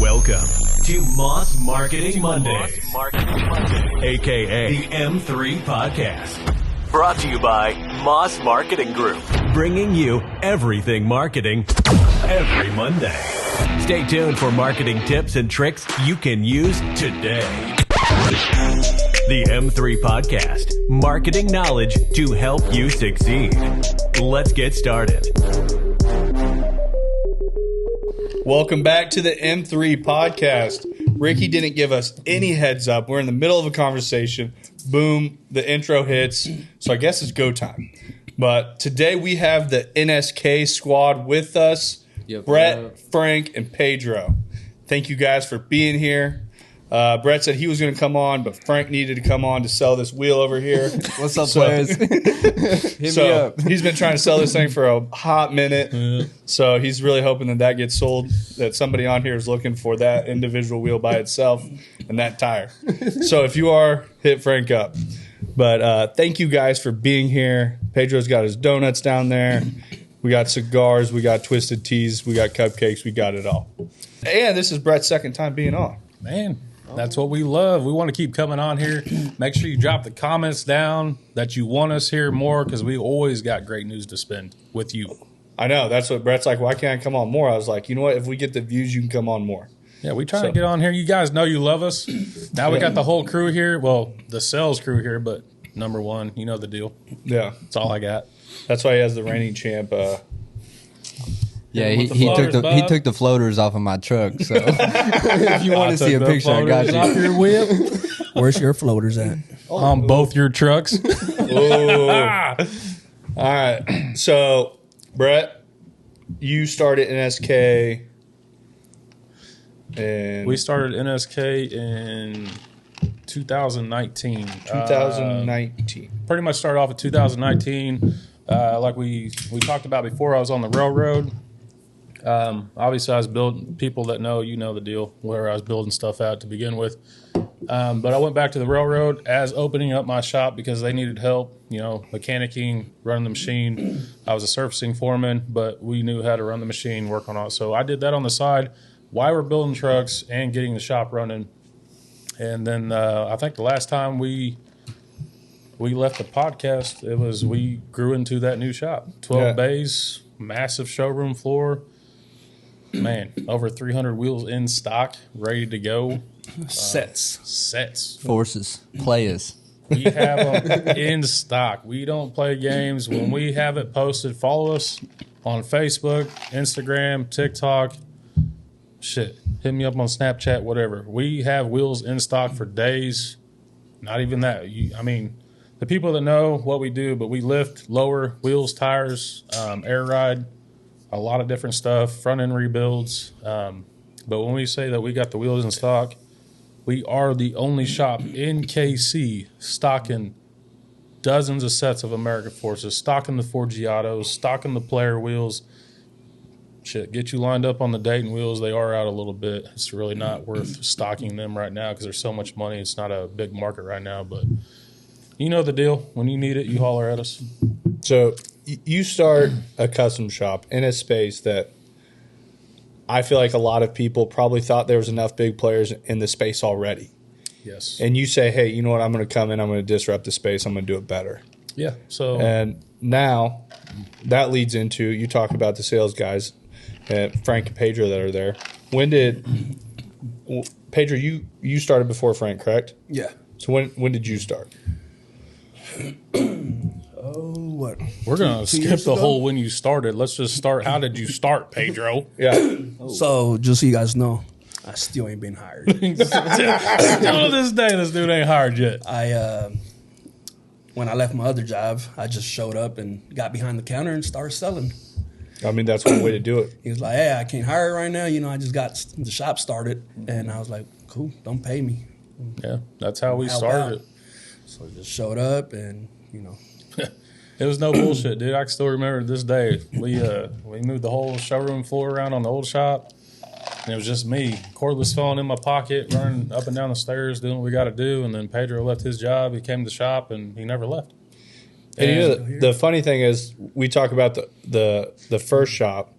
Welcome to Moss Marketing Mondays, a.k.a. the M3 Podcast. Brought to you by Moss Marketing Group, bringing you everything marketing every Monday. Stay tuned for marketing tips and tricks you can use today. The M3 Podcast, marketing knowledge to help you succeed. Let's get started. Welcome back to the M3 Podcast. Ricky didn't give us any heads up. We're in the middle of a conversation. Boom, the intro hits. So I guess it's go time. But today we have the NSK squad with us. Brett, Frank, and Pedro. Thank you guys for being here. Brett said he was going to come on, but Frank needed to come on to sell this wheel over here. What's up, players? Hit me up. He's been trying to sell this thing for a hot minute. Yeah. So he's really hoping that gets sold, that somebody on here is looking for that individual wheel by itself and that tire. So if you are, hit Frank up. But thank you guys for being here. Pedro's got his donuts down there. We got cigars. We got twisted teas. We got cupcakes. We got it all. And this is Brett's second time being on. Man, that's what we love. We want to keep coming on here. Make sure you drop the comments down that you want us here more, because we always got great news to spend with you. I know. That's what Brett's like, why can't I come on more? I was like, you know what? If we get the views, you can come on more. Yeah, we trying to get on here. You guys know you love us. Now we got the whole crew here. Well, the sales crew here, but number one, you know the deal. Yeah. That's all I got. That's why he has the reigning champ. Yeah, he took the floaters off of my truck. So if you want to see a picture, I got you. Off your whip. Where's your floaters at? On both your trucks. All right. So, Brett, you started NSK. And We started NSK in 2019. 2019. Pretty much started off in 2019. Like we talked about before, I was on the railroad. Obviously, I was building, people that know, you know the deal, where I was building stuff out to begin with. But I went back to the railroad as opening up my shop because they needed help, you know, mechanicking, running the machine. I was a surfacing foreman, but we knew how to run the machine, work on it. So I did that on the side while we're building trucks and getting the shop running. And then I think the last time we left the podcast, we grew into that new shop. 12 bays, massive showroom floor. Man, over 300 wheels in stock, ready to go. Sets. Forces. Players. We have them in stock. We don't play games. When we have it posted, follow us on Facebook, Instagram, TikTok. Shit, hit me up on Snapchat, whatever. We have wheels in stock for days. Not even that. The people that know what we do, but we lift, lower wheels, tires, air ride, a lot of different stuff, front end rebuilds. But when we say that we got the wheels in stock, we are the only shop in KC stocking dozens of sets of American Forces, stocking the Forgiatos, stocking the player wheels. Shit, get you lined up on the Dayton wheels. They are out a little bit. It's really not worth stocking them right now because there's so much money. It's not a big market right now, but you know the deal. When you need it, you holler at us. So you start a custom shop in a space that I feel like a lot of people probably thought there was enough big players in the space already. Yes. And you say, hey, you know what? I'm going to come in. I'm going to disrupt the space. I'm going to do it better. Yeah. So and now that leads into, you talk about the sales guys, Frank and Pedro that are there. When did Pedro? You started before Frank, correct? Yeah. So when did you start? What? We're going to skip the whole when you started. Let's just start. How did you start, Pedro? Yeah. So, just so you guys know, I still ain't been hired. Still to this day, this dude ain't hired yet. When I left my other job, I just showed up and got behind the counter and started selling. I mean, that's one way to do it. He was like, hey, I can't hire right now. You know, I just got the shop started. And I was like, cool, don't pay me. Yeah, that's how we started it. So I just showed up and, you know. It was no bullshit, dude. I can still remember to this day. We moved the whole showroom floor around on the old shop, and it was just me. Cordless phone in my pocket, running up and down the stairs, doing what we got to do. And then Pedro left his job. He came to the shop, and he never left. And you know, the funny thing is, we talk about the first shop,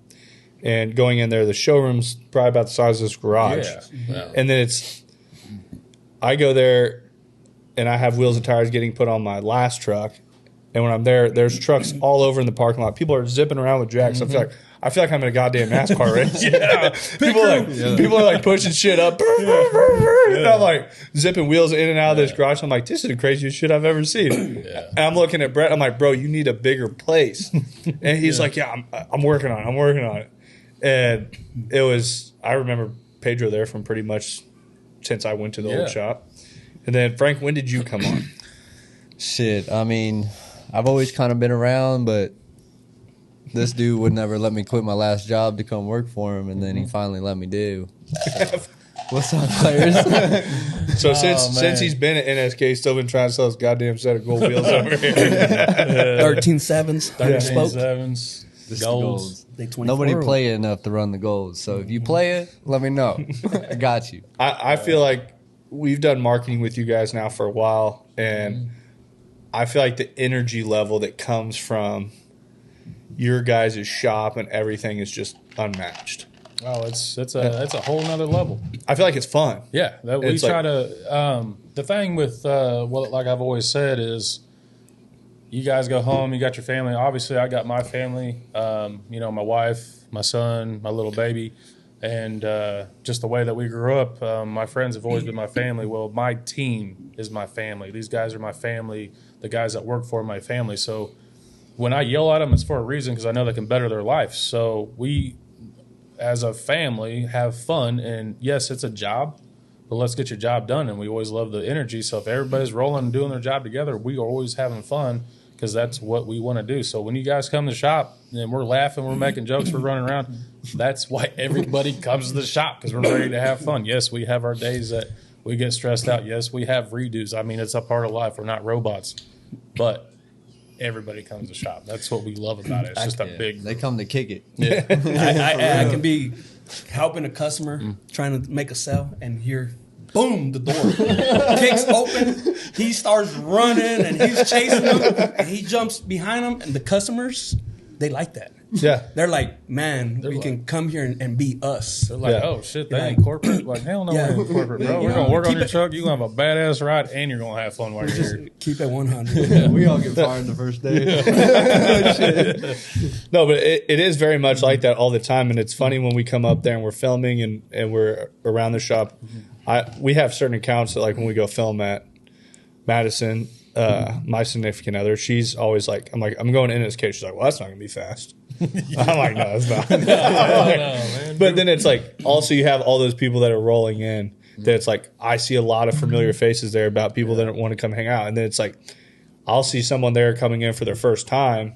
And going in there, the showroom's probably about the size of this garage. Yeah. And then I go there and I have wheels and tires getting put on my last truck. And when I'm there, there's trucks all over in the parking lot. People are zipping around with jacks. I feel like I'm in a goddamn NASCAR race. People are like pushing shit up. And I'm like zipping wheels in and out of this garage. I'm like, this is the craziest shit I've ever seen. And I'm looking at Brett. I'm like, bro, you need a bigger place. And he's like, yeah, I'm working on it. I'm working on it. And it was, I remember Pedro there from pretty much since I went to the old shop. And then Frank, when did you come on? Shit, I mean, I've always kind of been around, but this dude would never let me quit my last job to come work for him, and then he finally let me do. So, what's up, players? So since he's been at NSK, he's still been trying to sell his goddamn set of gold wheels over here. 13 sevens. 13 spoke. sevens. Golds. Nobody play enough to run the golds. So if you play it, let me know. I got you. I feel like we've done marketing with you guys now for a while, and I feel like the energy level that comes from your guys' shop and everything is just unmatched. Oh, it's a whole nother level. I feel like it's fun. Yeah, we try to. The thing with like I've always said is, you guys go home, you got your family. Obviously, I got my family. My wife, my son, my little baby, and just the way that we grew up. My friends have always been my family. Well, my team is my family. These guys are my family. The guys that work for my family. So when I yell at them, it's for a reason because I know they can better their life. So we, as a family, have fun. And yes, it's a job, but let's get your job done. And we always love the energy. So if everybody's rolling and doing their job together, we are always having fun because that's what we want to do. So when you guys come to the shop and we're laughing, we're making jokes, we're running around, that's why everybody comes to the shop because we're ready to have fun. Yes, we have our days that we get stressed out. Yes, we have redos. I mean, it's a part of life. We're not robots. But everybody comes to shop. That's what we love about it. It's just a big... They come to kick it. Yeah. I can be helping a customer trying to make a sale and hear, boom, the door kicks open. He starts running and he's chasing them and he jumps behind them. And the customers, they like that. Yeah. They're like, man, we can come here and be us. They're like, oh, shit, they ain't corporate? Like, hell no, we're in corporate, bro. We're going to work on your truck. You're going to have a badass ride, and you're going to have fun while you're here. Keep it 100. We all get fired the first day. No, but it is very much like that all the time. And it's funny when we come up there and we're filming and we're around the shop. We have certain accounts that, like, when we go film at Madison, my significant other, she's always like, I'm going to NSK. She's like, well, that's not going to be fast. I'm like, no, it's not. Man. But then it's like, also you have all those people that are rolling in that it's like, I see a lot of familiar faces there about people that want to come hang out. And then it's like, I'll see someone there coming in for their first time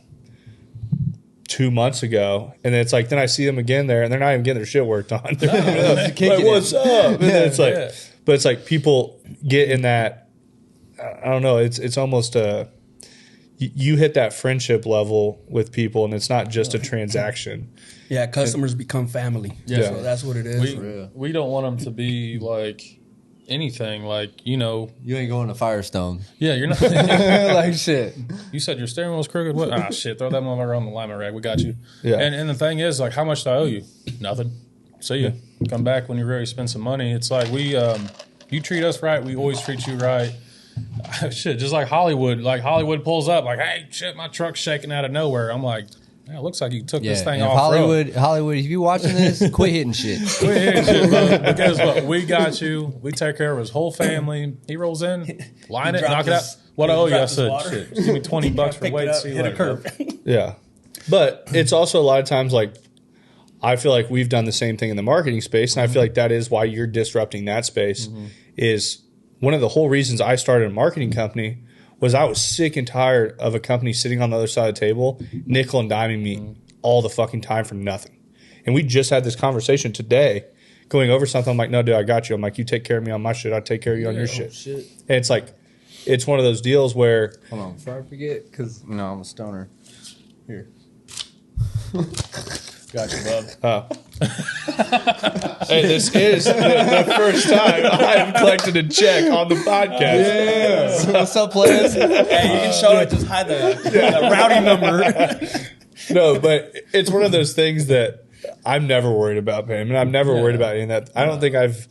2 months ago. And then it's like, then I see them again there and they're not even getting their shit worked on. Like, what's up? And then it's like, but it's like people get in that, I don't know, it's almost you hit that friendship level with people, and it's not just a transaction. Yeah, customers become family. Yeah. So that's what it is. We don't want them to be like anything, like, You ain't going to Firestone. Yeah, you're not. Like shit. You said your steering wheel's crooked? What? Ah, shit, throw that motherfucker on the lima rag. We got you. Yeah. And the thing is, like, how much do I owe you? Nothing. See ya. Come back when you're ready to spend some money. It's like you treat us right, we always treat you right. Shit, just like Hollywood. Like, Hollywood pulls up, like, hey, shit, my truck's shaking out of nowhere. I'm like, man, it looks like you took this thing off Hollywood, if you watching this, quit hitting shit. Quit hitting shit, bro. Because look, we got you. We take care of his whole family. He rolls in, line it, knock it out. What I owe you? I said, shit, just give me $20 for weight. See you later. Yeah. But it's also a lot of times like, I feel like we've done the same thing in the marketing space, and I feel like that is why you're disrupting that space. Is one of the whole reasons I started a marketing company was I was sick and tired of a company sitting on the other side of the table, nickel and diming me all the fucking time for nothing. And we just had this conversation today going over something. I'm like, no, dude, I got you. I'm like, you take care of me on my shit. I take care of you on your shit. And it's like, it's one of those deals where. Hold on, before I forget, because, I'm a stoner. Here. Got you, bub. Oh. Hey, this is the first time I've collected a check on the podcast. Yeah. What's up, players? Hey, you can show it. Just hide the routing number. No, but it's one of those things that I'm never worried about payment. I'm never worried about any of that. I don't think I've.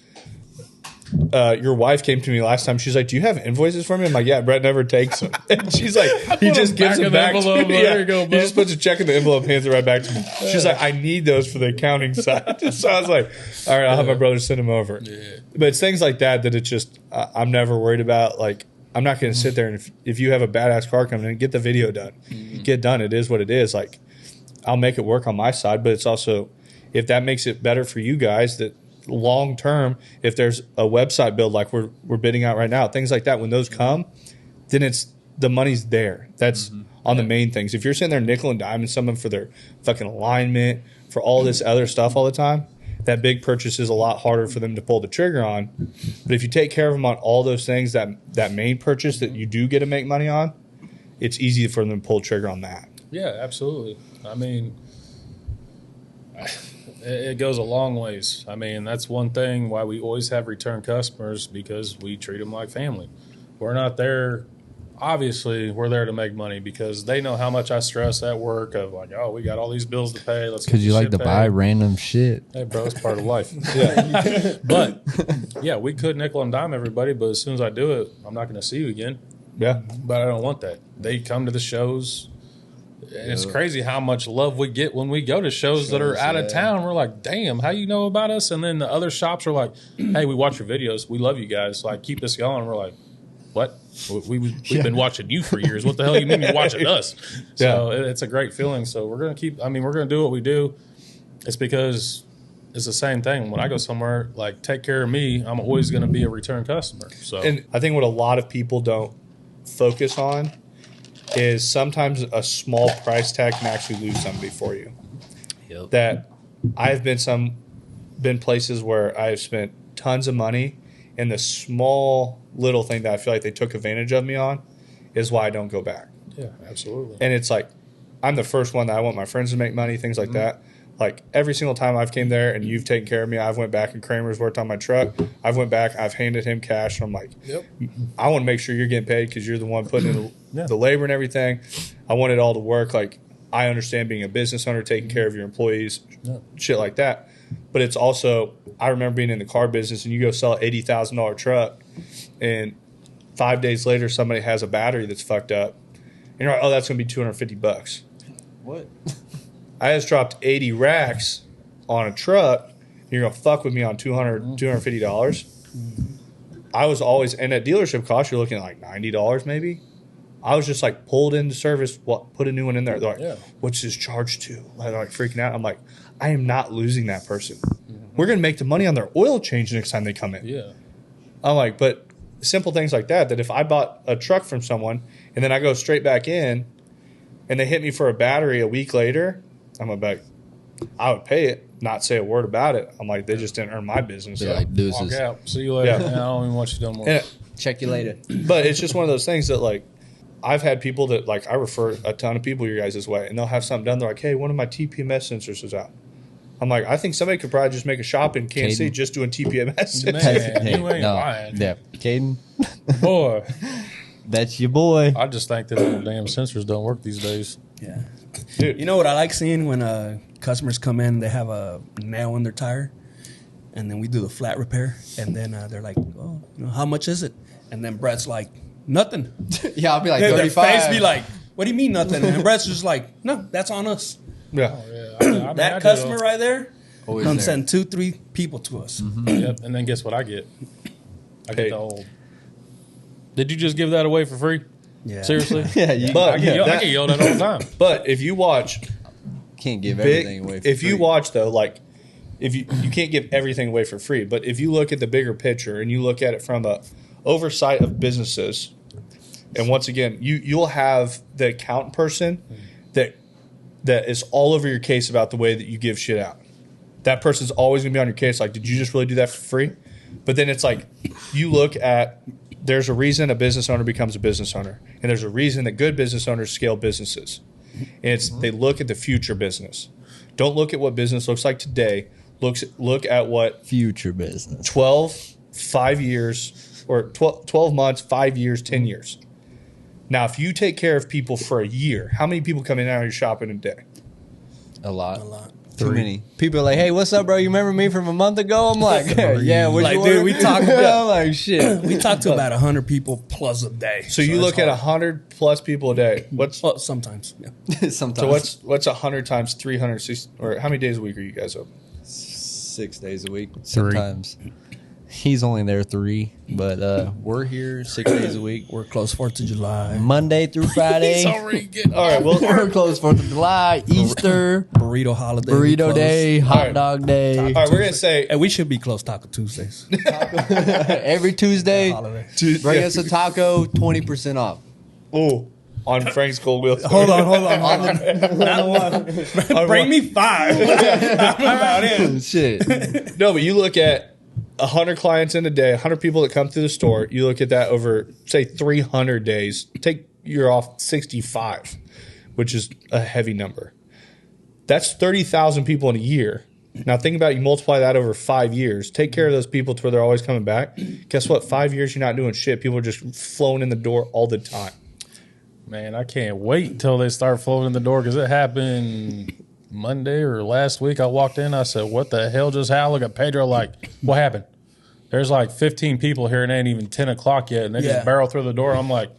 Your wife came to me last time. She's like, "Do you have invoices for me?" I'm like, "Yeah." Brett never takes them. And she's like, "He just gives them back to me." There you go, he just puts a check in the envelope, hands it right back to me. She's like, "I need those for the accounting side." So I was like, "All right, I'll have my brother send them over." Yeah. But it's things like that it's just I'm never worried about. Like, I'm not going to sit there and if you have a badass car coming in, get the video done, get done. It is what it is. Like, I'll make it work on my side, but it's also if that makes it better for you guys that. Long term, if there's a website build like we're bidding out right now, things like that, when those come, then it's the money's there. That's on the main things. If you're sitting there nickel and diming someone for their fucking alignment, for all this other stuff all the time, that big purchase is a lot harder for them to pull the trigger on. But if you take care of them on all those things, that main purchase that you do get to make money on, it's easy for them to pull the trigger on that. Yeah, absolutely. I mean, it goes a long ways. I mean, that's one thing why we always have return customers, because we treat them like family. We're not there. Obviously, we're there to make money because they know how much I stress at work of like, oh, we got all these bills to pay. Let's because you like to buy random shit. Hey, bro, it's part of life. Yeah. But, yeah, we could nickel and dime everybody, but as soon as I do it, I'm not going to see you again. Yeah. But I don't want that. They come to the shows. And it's crazy how much love we get when we go to shows that are out of town. We're like, damn, how you know about us? And then the other shops are like, hey, we watch your videos. We love you guys. Like, keep this going. We're like, what? We've been watching you for years. What the hell you mean you're watching us? So it's a great feeling. So we're going to we're going to do what we do. It's because it's the same thing. When I go somewhere, like, take care of me, I'm always going to be a return customer. So, and I think what a lot of people don't focus on is sometimes a small price tag can actually lose somebody for you. Yep. That I've been places where I've spent tons of money, and the small little thing that I feel like they took advantage of me on is why I don't go back. Yeah, absolutely. And it's like I'm the first one that I want my friends to make money, things like that. Like every single time I've came there and you've taken care of me, I've went back and Kramer's worked on my truck. I've went back, I've handed him cash, and I'm like, I want to make sure you're getting paid because you're the one putting in the labor and everything. I want it all to work. Like, I understand being a business owner, taking care of your employees, shit like that. But it's also, I remember being in the car business and you go sell an $80,000 truck, and 5 days later somebody has a battery that's fucked up, and you're like, oh, that's going to be $250. What? I just dropped 80 racks on a truck. You're going to fuck with me on $250. I was always, and at dealership cost, you're looking at like $90 maybe. I was just like pulled into service, put a new one in there. They're like, what's this charge to? They're like freaking out. I'm like, I am not losing that person. We're going to make the money on their oil change next time they come in. Yeah. I'm like, but simple things like that if I bought a truck from someone and then I go straight back in and they hit me for a battery a week later, I'm like, I would pay it, not say a word about it. I'm like, they just didn't earn my business. So. Like, deuces. Walk out. See you later. I don't even want you no more. Check you later. But it's just one of those things that, like, I've had people that, like, I refer a ton of people your guys' way, and they'll have something done. They're like, hey, one of my TPMS sensors is out. I'm like, I think somebody could probably just make a shop in Kansas City just doing TPMS. Man, you ain't lying. Yeah, Caden. Boy. That's your boy. I just think that little damn sensors don't work these days. Yeah. Dude. You know what I like seeing when customers come in, they have a nail in their tire, and then we do the flat repair, and then they're like, oh, how much is it? And then Brett's like, nothing. Yeah, I'll be like, their 35. face be like, what do you mean nothing? And Brett's just like, no, that's on us. Yeah. Oh, yeah. I mean, that customer right there always come there. send 2-3 people to us. Mm-hmm. Yep. And then guess what I get? I get the old. Did you just give that away for free? Yeah. Seriously? Yeah. I get yelled at all the time. But if you watch, can't give everything away for if free. you watch though, like, if you can't give everything away for free, but if you look at the bigger picture and you look at it from a oversight of businesses, and once again, you'll have the accountant person that is all over your case about the way that you give shit out. That person's always going to be on your case. Like, did you just really do that for free? But then it's like, you look at, there's a reason a business owner becomes a business owner. And there's a reason that good business owners scale businesses. And it's, they look at the future business. Don't look at what business looks like today. Look at what future business. 5 years, or 12 months, 5 years, 10 years. Now, if you take care of people for a year, how many people come in and out of your shop in a day? A lot. Too many. People are like, hey, what's up, bro? You remember me from a month ago? I'm like, yeah, what Like, you dude, order? we talk about I'm like, shit. we talk to about 100 people plus a day. So you look at 100 plus people a day. What's well, sometimes. Yeah. Sometimes. so what's 100 times 360? Or how many days a week are you guys open? 6 days a week. Sometimes. He's only there 3, but we're here 6 days a week. We're close 4th of July. Monday through Friday. All right, well, We're closed 4th of July, Easter, Burrito holiday. we burrito close. day, hot Alright. dog day. all right, we're gonna say And we should be closed Taco Tuesdays. Every Tuesday, Holiday. bring us a taco, 20% off. on Frank's Cold Wheels. Hold on. Bring me 5. I'm about in. Shit. No, but you look at 100 clients in a day, 100 people that come through the store. You look at that over, say, 300 days. Take you're off 65, which is a heavy number. That's 30,000 people in a year. Now think about it, you multiply that over 5 years. Take care of those people to where they're always coming back. Guess what? 5 years you're not doing shit. People are just flowing in the door all the time. Man, I can't wait until they start flowing in the door because it happened Monday or last week. I walked in, I said, what the hell just happened? I look at Pedro like, what happened? There's like 15 people here and it ain't even 10 o'clock yet. And they just barrel through the door. I'm like,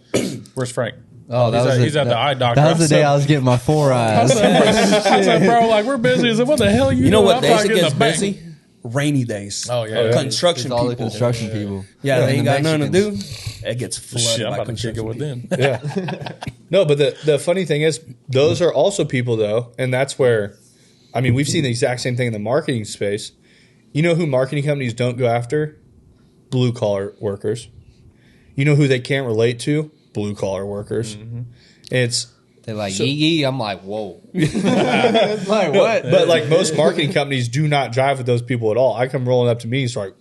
where's Frank? Oh, He's at the eye doctor. That was the day I was getting my 4 eyes. I said, bro, like, we're busy. I said, what the hell are you You know doing? what I'm days trying it to get gets in the bank. busy? Rainy days. Oh, yeah. Construction It's all the people. construction people. Yeah, they And ain't the got nothing to Mexicans. do. It gets flooded Shit, I'm by about to kick it construction with people. them. Yeah. No, but the funny thing is, those are also people, though, and that's where, I mean, we've seen the exact same thing in the marketing space. You know who marketing companies don't go after? Blue-collar workers. You know who they can't relate to? Blue-collar workers. It's They're like, yee yee. I'm like, whoa. It's like, what? But like most marketing companies do not jive with those people at all. I come rolling up to me, so like,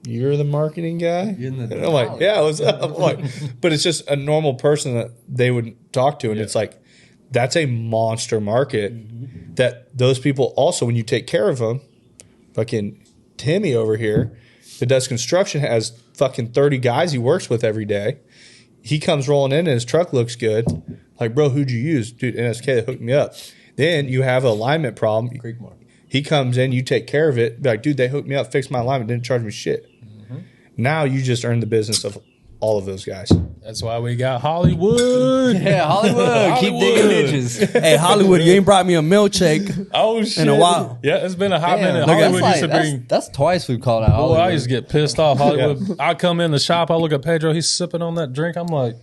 you're the marketing guy? And I'm like, yeah, what's up? I'm like, but it's just a normal person that they would talk to. And it's like, that's a monster market that those people also, when you take care of them, fucking Timmy over here that does construction has fucking 30 guys he works with every day. He comes rolling in and his truck looks good. Like, bro, who'd you use? Dude, NSK that hooked me up. Then you have an alignment problem. He comes in, you take care of it. Be like, dude, they hooked me up, fixed my alignment, didn't charge me shit. Now you just earned the business of all of those guys. That's why we got Hollywood. Yeah, Hollywood. Keep digging ditches. Hey, Hollywood, you ain't brought me a milkshake. Oh, shit. In a while. Yeah, it's been a hot minute. Damn, Hollywood that's, used to bring... that's twice we've called out Boy, Hollywood. I used to get pissed off. Hollywood. I come in the shop, I look at Pedro, he's sipping on that drink. I'm like,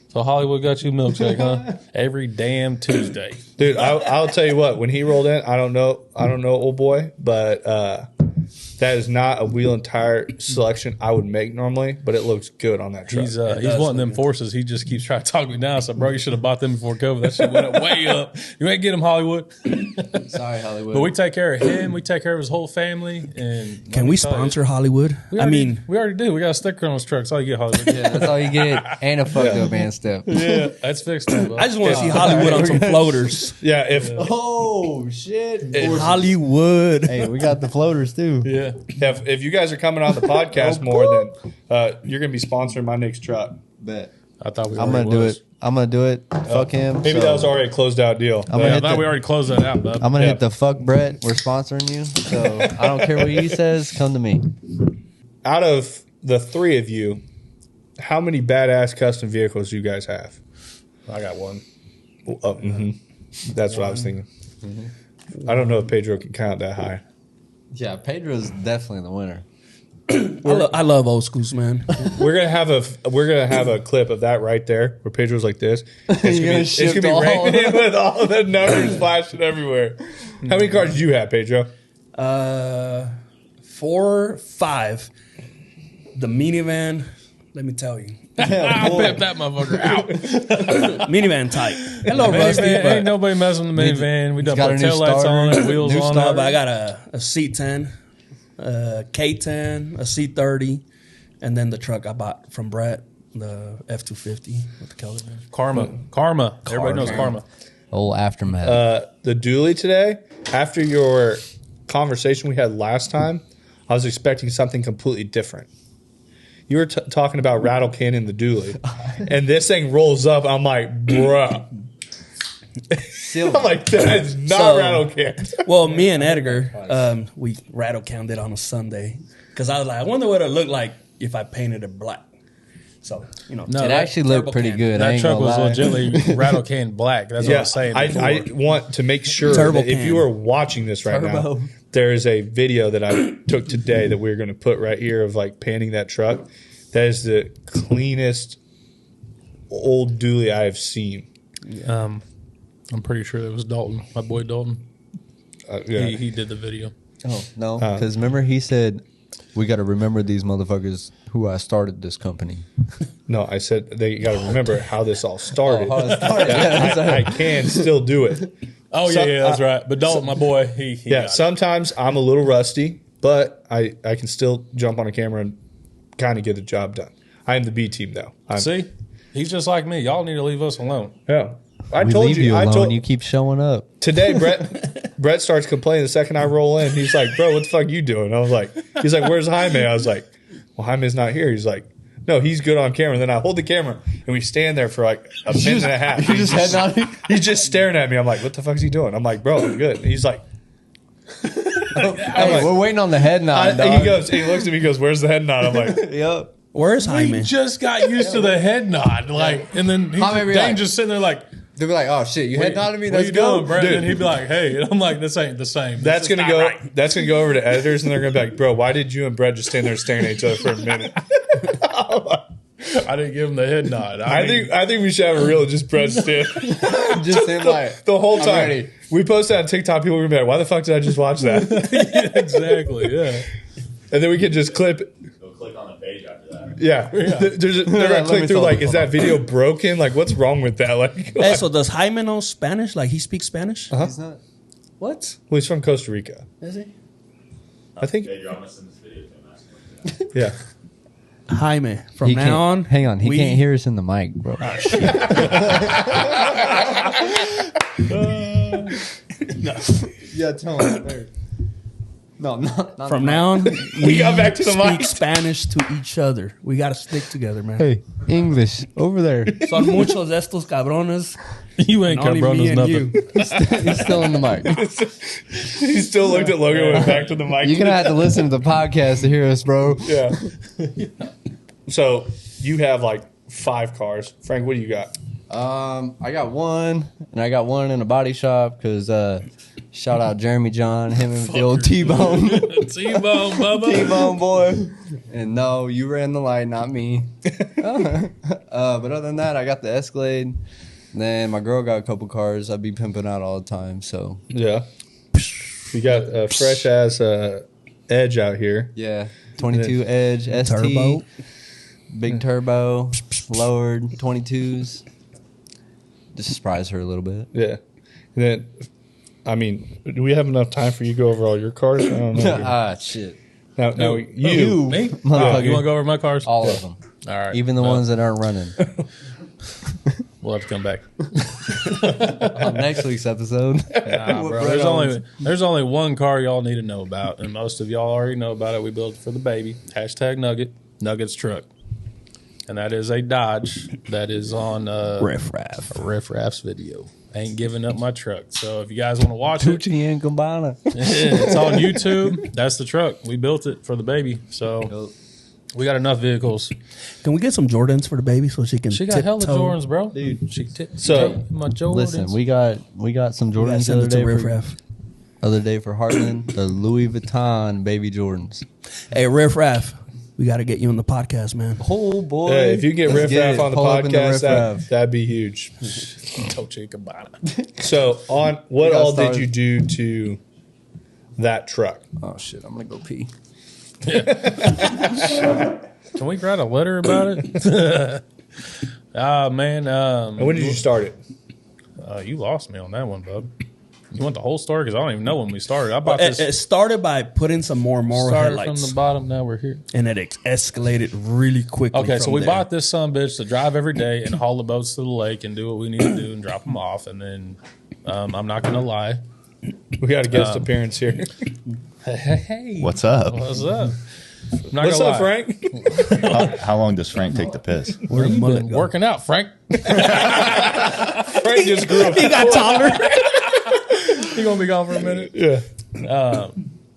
so Hollywood got you milkshake, huh? Every damn Tuesday. Dude, I'll tell you what, when he rolled in, I don't know, old boy, but that is not a wheel and tire selection I would make normally, but it looks good on that truck. He's wanting them forces. He just keeps trying to talk me down. So, bro, you should have bought them before COVID. That shit went up way up. You ain't get him, Hollywood. Sorry, Hollywood. But we take care of him. We take care of his whole family. And Can we sponsor Hollywood? we already do. We got a sticker on his truck. That's all you get, Hollywood. Yeah, that's all you get. And a fucked up band step. Yeah, that's fixed now, bro. I just want to see Hollywood on some floaters. Yeah, Oh, shit. Hollywood. Hey, we got the floaters, too. Yeah. if you guys are coming on the podcast more, then you're going to be sponsoring my next truck. Bet. I thought we I'm going to do it. I'm going to do it. Fuck him. Maybe that was already a closed out deal. I'm gonna I hit thought the- we already closed that out, bud. I'm going to Yeah. hit the fuck Brett. We're sponsoring you. So I don't care what he says. Come to me. Out of the three of you, how many badass custom vehicles do you guys have? I got one. That's what I was thinking. I don't know if Pedro can count that high. Yeah, Pedro's definitely the winner. I love old schools, man. We're gonna have a clip of that right there where Pedro's like this. It's gonna it's shift gonna all be raining with all the numbers flashing everywhere. How many cars did you have, Pedro? 4, 5. The minivan, let me tell you. I bet that motherfucker out. Minivan tight. A little rusty, Minivan, but ain't nobody messing with the minivan. We done got put a new taillights on starter, it, wheels new on no, it. but I got a C10, a K10, a C30, and then the truck I bought from Brett, the F-250 with the Keller. Karma. Everybody knows Karma. Old aftermath. The dually today. After your conversation we had last time, I was expecting something completely different. You were talking about rattle can in the dually, and this thing rolls up. I'm like, bruh. Silver. I'm like, that is not So- rattle cans. Well, me and Edgar, we rattle counted on a Sunday because I was like, I wonder what it looked like if I painted it black. So No, It that- actually looked turbo pretty can. good. I That ain't truck gonna was lie. legitimately rattle can black. That's what I was saying. I want to make sure Turbo that if can. you are watching this right Turbo. now, there is a video that I took today that we're going to put right here of like painting that truck. That is the cleanest old dually I have seen. I'm pretty sure it was Dalton, my boy Dalton. Yeah. He did the video. Oh, no. Because remember, he said, we got to remember these motherfuckers who I started this company. No, I said they got to remember how this all started. how it started. Yeah, I can still do it. Oh, So- yeah, that's right. But Dalton, my boy, he Yeah, got it. sometimes I'm a little rusty, but I can still jump on a camera and kind of get the job done. I am the B team, though. See? He's just like me. Y'all need to leave us alone. Yeah. I We told leave you. you I alone. told You keep showing up. today. Brett starts complaining the second I roll in. He's like, "Bro, what the fuck you doing?" I was like, "He's like, where's Jaime?" I was like, "Well, Jaime's not here." He's like, "No, he's good on camera." And then I hold the camera and we stand there for like a minute and a half. He's he's just staring at me. I'm like, "What the fuck's he doing?" I'm like, "Bro, I'm good." And he's like, Hey, we're waiting on the head nod, he dog. goes, he looks at me, he goes, "Where's the head nod?" I'm like, Yep. where's We Jaime? just got used to the head nod. Like, and then Jaime be Dane like- just sitting there like, They'll be like, oh, shit, you head nodded me? what Let's you go. doing, Brett? Dude. And he'd be like, hey. And I'm like, this ain't the same. That's This is gonna not go. right. That's gonna go over to editors, and they're gonna be like, "Bro, why did you and Brett just stand there staring at each other for a minute?" I didn't give him the head nod. I think we should have a reel of just Brett stand Just him like, the whole I'm time. ready. We post that on TikTok. People are gonna be like, "Why the fuck did I just watch that?" exactly. Yeah. And then we can just clip. Go click on the page after that. Yeah, they're Let gonna me click through. solve Like, it. is that video broken? Like, what's wrong with that? Like, Hey, so does Jaime know Spanish? Like he speaks Spanish? Uh-huh. he's not. What? well, he's from Costa Rica. Is he? I think. Hey, I'm gonna send this video to him. Asking him. Yeah. Jaime. From He now can't, on, hang on, he we- can't hear us in the mic, bro. Yeah, tell him there. No, not From now on, we got back to the speak mic. Spanish to each other. We got to stick together, man. Hey, English over there. Son muchos de estos cabrones. You ain't and only cabrones me and nothing. you. He's still in the mic. He still looked at Logan and went back to the mic. You're gonna have to listen to the podcast to hear us, bro. Yeah. So you have like 5 cars. Frank, what do you got? I got one, and I got one in a body shop because shout out Jeremy John, him and the old T-Bone. T-Bone, Bubba. T-Bone boy. And no, you ran the light, not me. But other than that, I got the Escalade. Then my girl got a couple cars. I be pimping out all the time. So Yeah. You got a fresh ass Edge out here. yeah, 22 Edge ST, Turbo. big turbo, lowered 22s. Just surprise her a little bit. Yeah. And then, I mean, do we have enough time for you to go over all your cars? I don't know. Ah, shit. Now, You, me? Motherfucker. You want to go over my cars? All of them, All right. even the Well, ones that aren't running. We'll have to come back. On next week's episode. Nah, bro. There's only one car y'all need to know about, and most of y'all already know about it. We built it for the baby. # Nugget. Nugget's truck. And that is a Dodge that is on Riff Raff. Riff Raff's video. Ain't giving up my truck. So if you guys want to watch it, Tucci and Gambana. it's on YouTube. That's the truck. We built it for the baby. So we got enough vehicles. Can we get some Jordans for the baby so she can She got hella tiptoe? Jordans, bro. Dude, she So, my Jordans. Listen, we got some We gotta Jordans the send other it to day Riff for, Raff. other day for Heartland, the Louis Vuitton baby Jordans. Hey, Riff Raff, we got to get you on the podcast, man. Oh boy! Hey, if you get Let's Riff Raff it. on the Pull up in podcast, Riff Raff. that'd be huge. Dolce & Gabbana. So, on what We got all did started. you do to that truck? Oh shit! I'm gonna go pee. Can we write a letter about it? Man. And when did you start it? You lost me on that one, bub. You want the whole story? Because I don't even know when we started. I bought this. It started by putting some more Started headlights, from the bottom. Now we're here. and it escalated really quickly. Okay, so from we there. bought this son bitch to drive every day and haul the boats to the lake and do what we need to do and drop them off. And then I'm not going to lie. We got a guest appearance here. Hey, What's up? what's up? I'm not What's gonna up, lie. Frank? How long does Frank take to piss? Where the You've mullet been go? working out, Frank. Frank just grew up. He got taller. You gonna be gone for a minute? Yeah.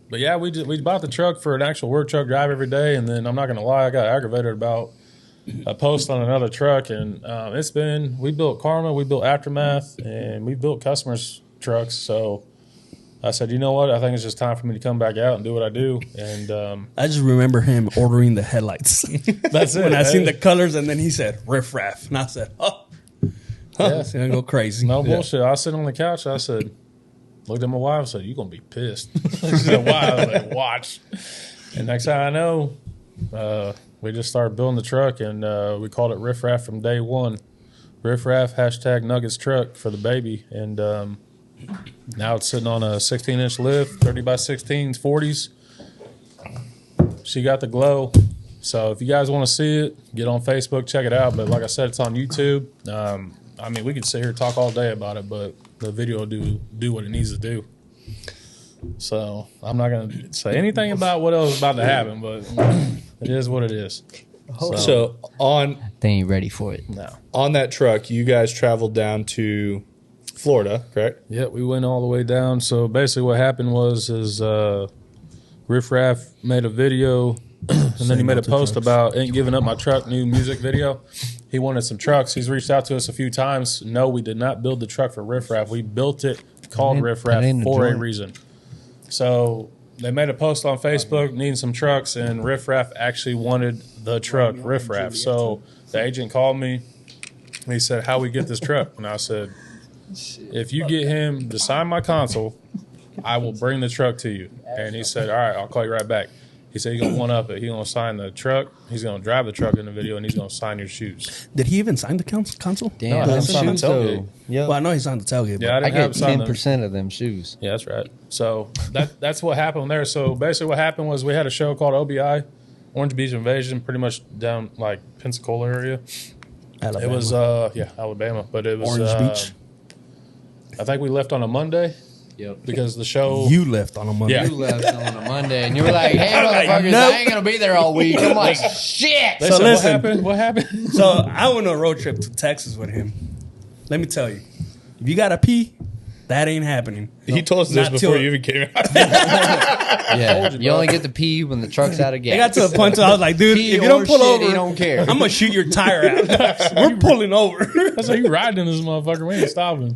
But yeah, we bought the truck for an actual work truck drive every day, and then I'm not gonna lie, I got aggravated about a post on another truck, and we built Karma, we built Aftermath, and we built customers' trucks. So I said, you know what? I think it's just time for me to come back out and do what I do. And I just remember him ordering the headlights. that's it. When I seen the colors, and then he said Riff Raff, and I said, "Oh, Yeah. it's gonna go crazy." No bullshit. I was sitting on the couch. I said, looked at my wife. I said, "You gonna be pissed?" She said, "Why?" I was like, "Watch." And next thing I know, we just started building the truck, and we called it Riff Raff from day one. Riff Raff #Nuggets truck for the baby, and now it's sitting on a 16-inch lift, 30 by 16s, 40s. She got the glow. So if you guys want to see it, get on Facebook, check it out. But like I said, it's on YouTube. I mean, we could sit here and talk all day about it, but the video will do what it needs to do. So I'm not going to say anything about what else is about to happen, but it is what it is. So on They ain't ready for it. No. on that truck, you guys traveled down to Florida, correct? Yeah, we went all the way down. So basically what happened was Riff Raff made a video and then he made a post about Ain't Giving Up My Truck new music video. He wanted some trucks. He's reached out to us a few times. No, we did not build the truck for Riff Raff. We built it called Riff Raff for a reason. So they made a post on Facebook needing some trucks, and Riff Raff actually wanted the truck, Riff Raff. So the agent called me. He said, "How we get this truck?" And I said, "If you get him to sign my console, I will bring the truck to you." And he said, "All right, I'll call you right back." He said he's going to one-up it. He's going to sign the truck. He's going to drive the truck in the video, and he's going to sign your shoes. Did he even sign the console? Damn, No, I them haven't signed the shoes tailgate. though. Yeah, Well, I know he signed the tailgate. Yeah, I I didn't have get it signed 10% of them shoes. Yeah, that's right. So that's what happened there. So basically what happened was we had a show called OBI, Orange Beach Invasion, pretty much down like Pensacola area. Alabama. It was, Alabama. But it was Orange Beach. I think we left on a Monday Yep. because the show. You left on a Monday. Yeah. You left on a Monday, and you were like, "Hey, motherfuckers, I ain't gonna be there all week." I'm like, "Shit." They So said, listen. What happened? So I went on a road trip to Texas with him. Let me tell you, if you got to pee, that ain't happening. He told us this Not before till- you even came out. Yeah, you, you bro. only get to pee when the truck's out of gas. I got to the point where I was like, dude, Pee if you don't or pull shit, over, he don't care. I'm going to shoot your tire out. We're pulling over. I said, "You riding this motherfucker? We ain't stopping."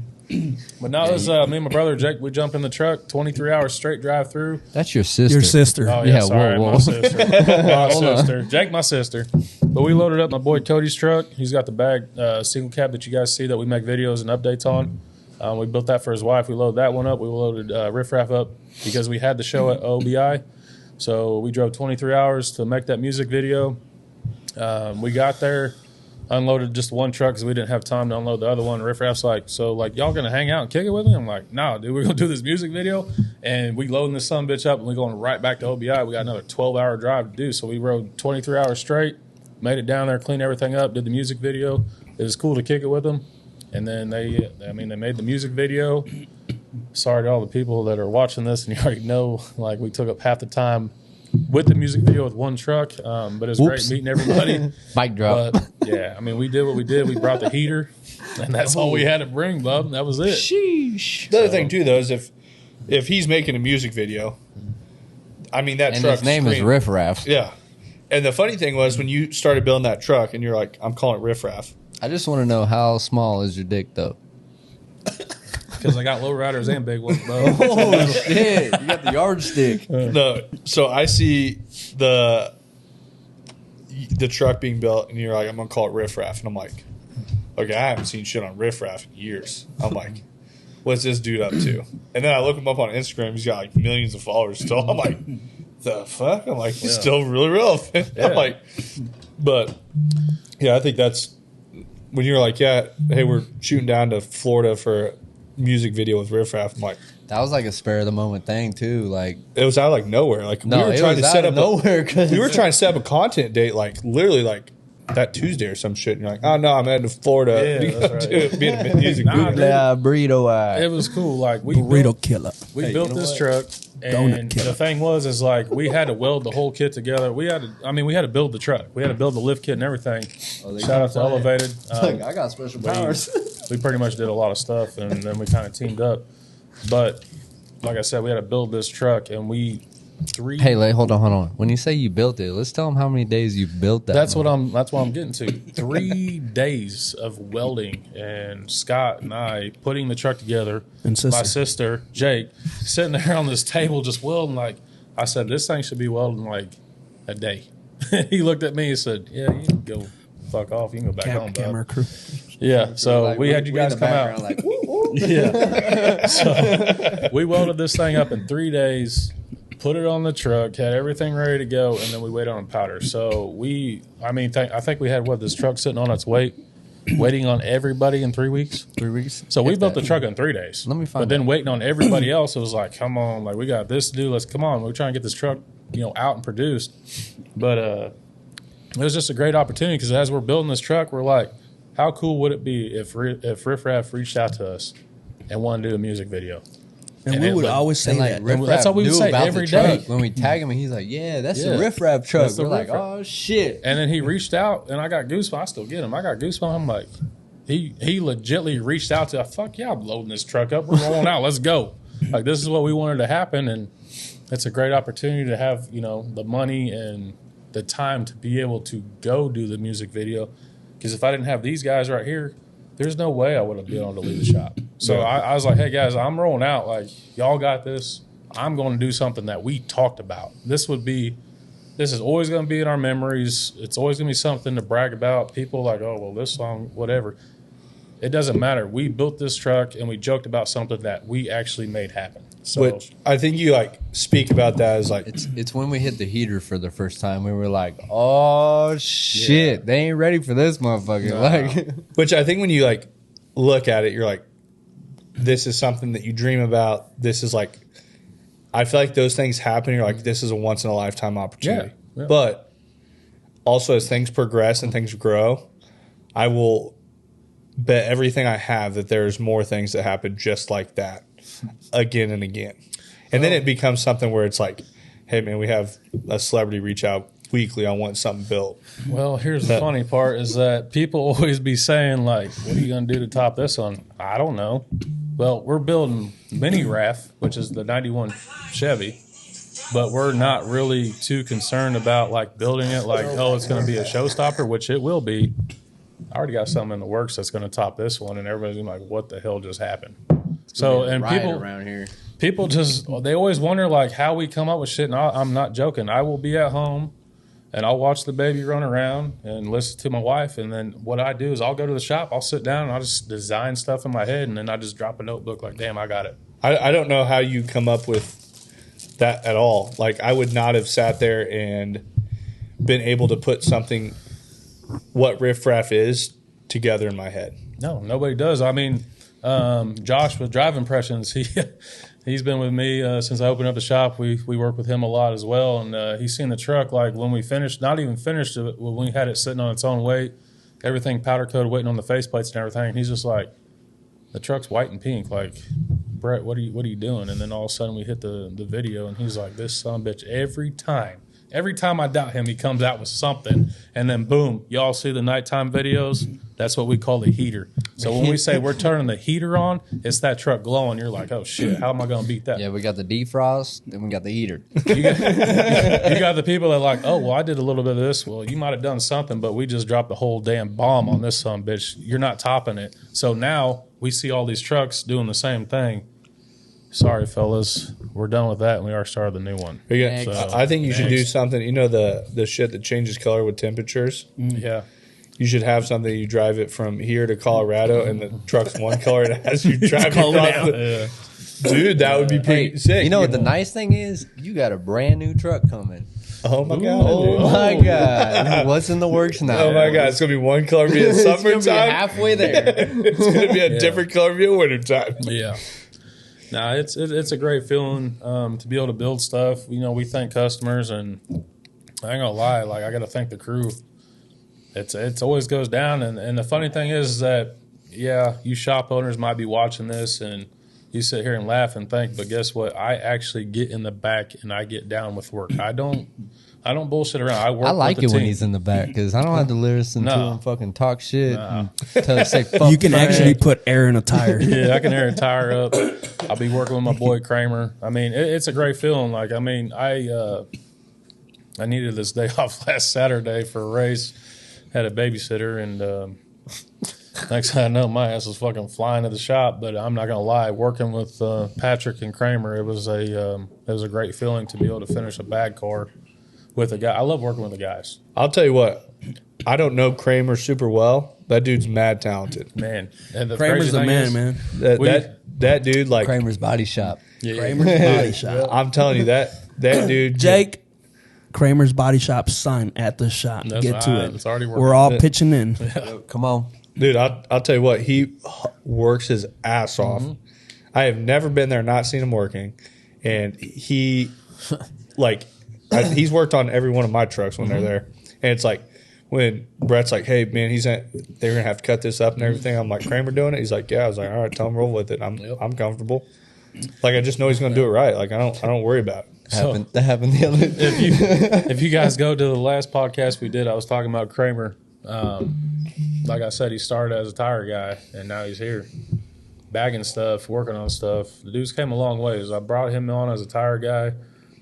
But now it's me and my brother Jake. We jumped in the truck, 23 hours straight drive through. That's your sister. Your sister. Oh yeah, Yeah, sorry, whoa, whoa. my sister, my Hold on. sister, Jake, my sister. But we loaded up my boy Cody's truck. He's got the bag single cab that you guys see that we make videos and updates on. We built that for his wife. We loaded that one up. We loaded Riff Raff up because we had the show at OBI. So we drove 23 hours to make that music video. We got there, unloaded just one truck because we didn't have time to unload the other one. Riff Raff's like, "So like y'all gonna hang out and kick it with me?" I'm like, "No, dude, we're gonna do this music video." And we loading this sumbitch up and we going right back to OBI. We got another 12-hour drive to do. So we rode 23 hours straight, made it down there, cleaned everything up, did the music video. It was cool to kick it with them. And then they made the music video. Sorry to all the people that are watching this, and you already know, like, we took up half the time with the music video with one truck. But it was great meeting everybody. Mic drop. But yeah, I mean, we did what we did. We brought the heater, and that's all we had to bring, bub. That was it. Sheesh. The other thing too, though, is if he's making a music video, I mean that And truck. his name is Riff Raff. Yeah. And the funny thing was when you started building that truck, and you're like, "I'm calling it Riff Raff." I just want to know how small is your dick, though? Because I got low riders and big ones, bub. Oh shit! You got the yardstick. No, so I see the truck being built, and you're like, "I'm gonna call it Riff Raff," and I'm like, "Okay, I haven't seen shit on Riff Raff in years." I'm like, "What's this dude up to?" And then I look him up on Instagram. He's got like millions of followers still. I'm like, "The fuck?" I'm like, "He's still really relevant." Yeah. I'm like, but yeah, I think that's when you're like, "Yeah, hey, we're shooting down to Florida for a music video with Riff Raff." I'm like, That was like a spur of the moment thing too. Like, it was out of like nowhere. Like no, we were it trying was to out set of up nowhere. 'Cause we were trying to set up a content date like literally like that Tuesday or some shit. And you're like, oh no, I'm heading to Florida. Yeah, that's right. Be a music Nah, video. dude. Yeah, burrito eye. It was cool. Like we Burrito built, killer. we Hey, built you know this what? truck, Donut and killer. the thing was like we had to weld the whole kit together. We had to build the truck. We had to build the lift kit and everything. Oh, Shout out to Elevated. Like, I got special powers. We pretty much did a lot of stuff, and then we kind of teamed up. But like I said, we had to build this truck, and Hey, hold on. When you say you built it, let's tell them how many days you built that. That's what I'm getting to. 3 days of welding, and Scott and I putting the truck together. And sister. My sister Jake sitting there on this table just welding. Like I said, this thing should be welding like a day. He looked at me and said, "Yeah, you can go fuck off. You can go back home, bud." Camera crew. Yeah. So Like, we had you we're in guys the come background, out. like, woo, woo. Yeah. So we welded this thing up in 3 days, put it on the truck, had everything ready to go, and then we waited on powder. So I think we had this truck sitting on its waiting on everybody in 3 weeks. 3 weeks. So we If built that. the truck in 3 days. Let me find But then out. waiting on everybody else, it was like, come on, like we got this to do. Let's come on. We're trying to get this truck, out and produced. But it was just a great opportunity because as we're building this truck, we're like, how cool would it be if Riff Raff reached out to us and wanted to do a music video? And And we it would looked- always say And like that. Riff That's Raff how we would knew say about every the truck. day. When we tag him, and he's like, "Yeah, that's Yeah. the Riff Raff truck." That's the We're like, Riff Raff. "Oh shit!" And then he reached out, and I got goosebumps. I still get him. I got goosebumps. I'm like, he legitly reached out to, fuck yeah, I'm loading this truck up. We're rolling out. Let's go. Like, this is what we wanted to happen. And it's a great opportunity to have, the money and the time to be able to go do the music video. Because if I didn't have these guys right here, there's no way I would have been able to leave the shop. So I was like, hey, guys, I'm rolling out. Like, y'all got this. I'm going to do something that we talked about. This is always going to be in our memories. It's always going to be something to brag about. People like, oh, well, this song, whatever. It doesn't matter. We built this truck and we joked about something that we actually made happen. So Which I think you speak about that as like It's when we hit the heater for the first time. We were like, "Oh shit, they ain't ready for this motherfucker!" Like, which I think when you look at it, you're like, this is something that you dream about. This is like, I feel like those things happen. You're like, this is a once in a lifetime opportunity. Yeah. But also as things progress and things grow, I will bet everything I have that there's more things that happen just like that again and again. And then it becomes something where it's like, hey man, we have a celebrity reach out weekly. I want something built. Well, here's the funny part is that people always be saying, like, what are you going to do to top this one? I don't know. Well, we're building Mini Raff, which is the 91 Chevy, but we're not really too concerned about, building it like, oh, it's going to be a showstopper, which it will be. I already got something in the works that's going to top this one, and everybody's gonna be like, what the hell just happened? So, and riot around here. people they always wonder, how we come up with shit, and I'm not joking. I will be at home and I'll watch the baby run around and listen to my wife. And then what I do is I'll go to the shop, I'll sit down and I'll just design stuff in my head. And then I just drop a notebook like, damn, I got it. I don't know how you come up with that at all. Like, I would not have sat there and been able to put something, what Riff Raff is, together in my head. No, nobody does. I mean, Josh with Drive Impressions, he's been with me since I opened up the shop. We work with him a lot as well. And he's seen the truck, when we finished, not even finished it, when we had it sitting on its own weight, everything powder coated, waiting on the faceplates and everything. And he's just like, the truck's white and pink. Like, Brett, what are you doing? And then all of a sudden we hit the video and he's like, this son of a bitch, every time I doubt him, he comes out with something. And then boom, y'all see the nighttime videos? That's what we call the heater. So when we say we're turning the heater on, it's that truck glowing. You're like, oh shit, how am I going to beat that? Yeah, we got the defrost, then we got the heater. You got the people that are like, oh, well, I did a little bit of this. Well, you might have done something, but we just dropped the whole damn bomb on this son of a bitch. You're not topping it. So now we see all these trucks doing the same thing. Sorry, fellas, we're done with that, and we are starting the new one. Next. I think you should do Next. something. You know the shit that changes color with temperatures? Yeah. You should have something you drive it from here to Colorado and the truck's one color and as you drive cold across out. the, Dude, that would be pretty sick. You know what the nice thing is? You got a brand new truck coming. Oh my god. Oh dude. my god! What's in the works now? Oh my god, it's gonna be one color be in It's gonna be summertime. halfway there. It's gonna be a different color be in wintertime. Yeah. Nah, it's a great feeling to be able to build stuff. We thank customers, and I ain't gonna lie, I got to thank the crew. It's always goes down. And the funny thing is that, yeah, you shop owners might be watching this and you sit here and laugh and think, but guess what? I actually get in the back and I get down with work. I don't bullshit around. I work. I like with it the when team. he's in the back because I don't have to listen to No. him fucking talk shit and say fuck. You can Frank. actually put air in a tire. Yeah, I can air a tire up. I'll be working with my boy Kramer. I mean, it's a great feeling. Like, I mean, I needed this day off last Saturday for a race. Had a babysitter, and next thing I know, my ass was fucking flying to the shop. But I'm not gonna lie, working with Patrick and Kramer, it was a great feeling to be able to finish a bag car with a guy. I love working with the guys, I'll tell you what. I don't know Kramer super well. That dude's mad talented. man. And the Kramer's crazy the thing man, is, man. That dude, like, Kramer's Body Shop. Yeah, Kramer's Body Shop. I'm telling you that dude. Jake, Kramer's Body Shop sign at the shop. That's Get to right. it. It's already working. We're all pitching in. Come on. Dude, I'll tell you what, he works his ass off. I have never been there and not seen him working. And he, like, he's worked on every one of my trucks when they're there. And it's like, when Brett's like, hey, man, they're going to have to cut this up and everything. I'm like, Kramer doing it? He's like, yeah. I was like, all right, tell him roll with it. I'm comfortable. Like, I just know he's going to do it right. Like, I don't worry about it. That happened the other day. If you guys go to the last podcast we did, I was talking about Kramer. Like I said, he started as a tire guy, and now he's here bagging stuff, working on stuff. The dude's came a long ways. I brought him on as a tire guy,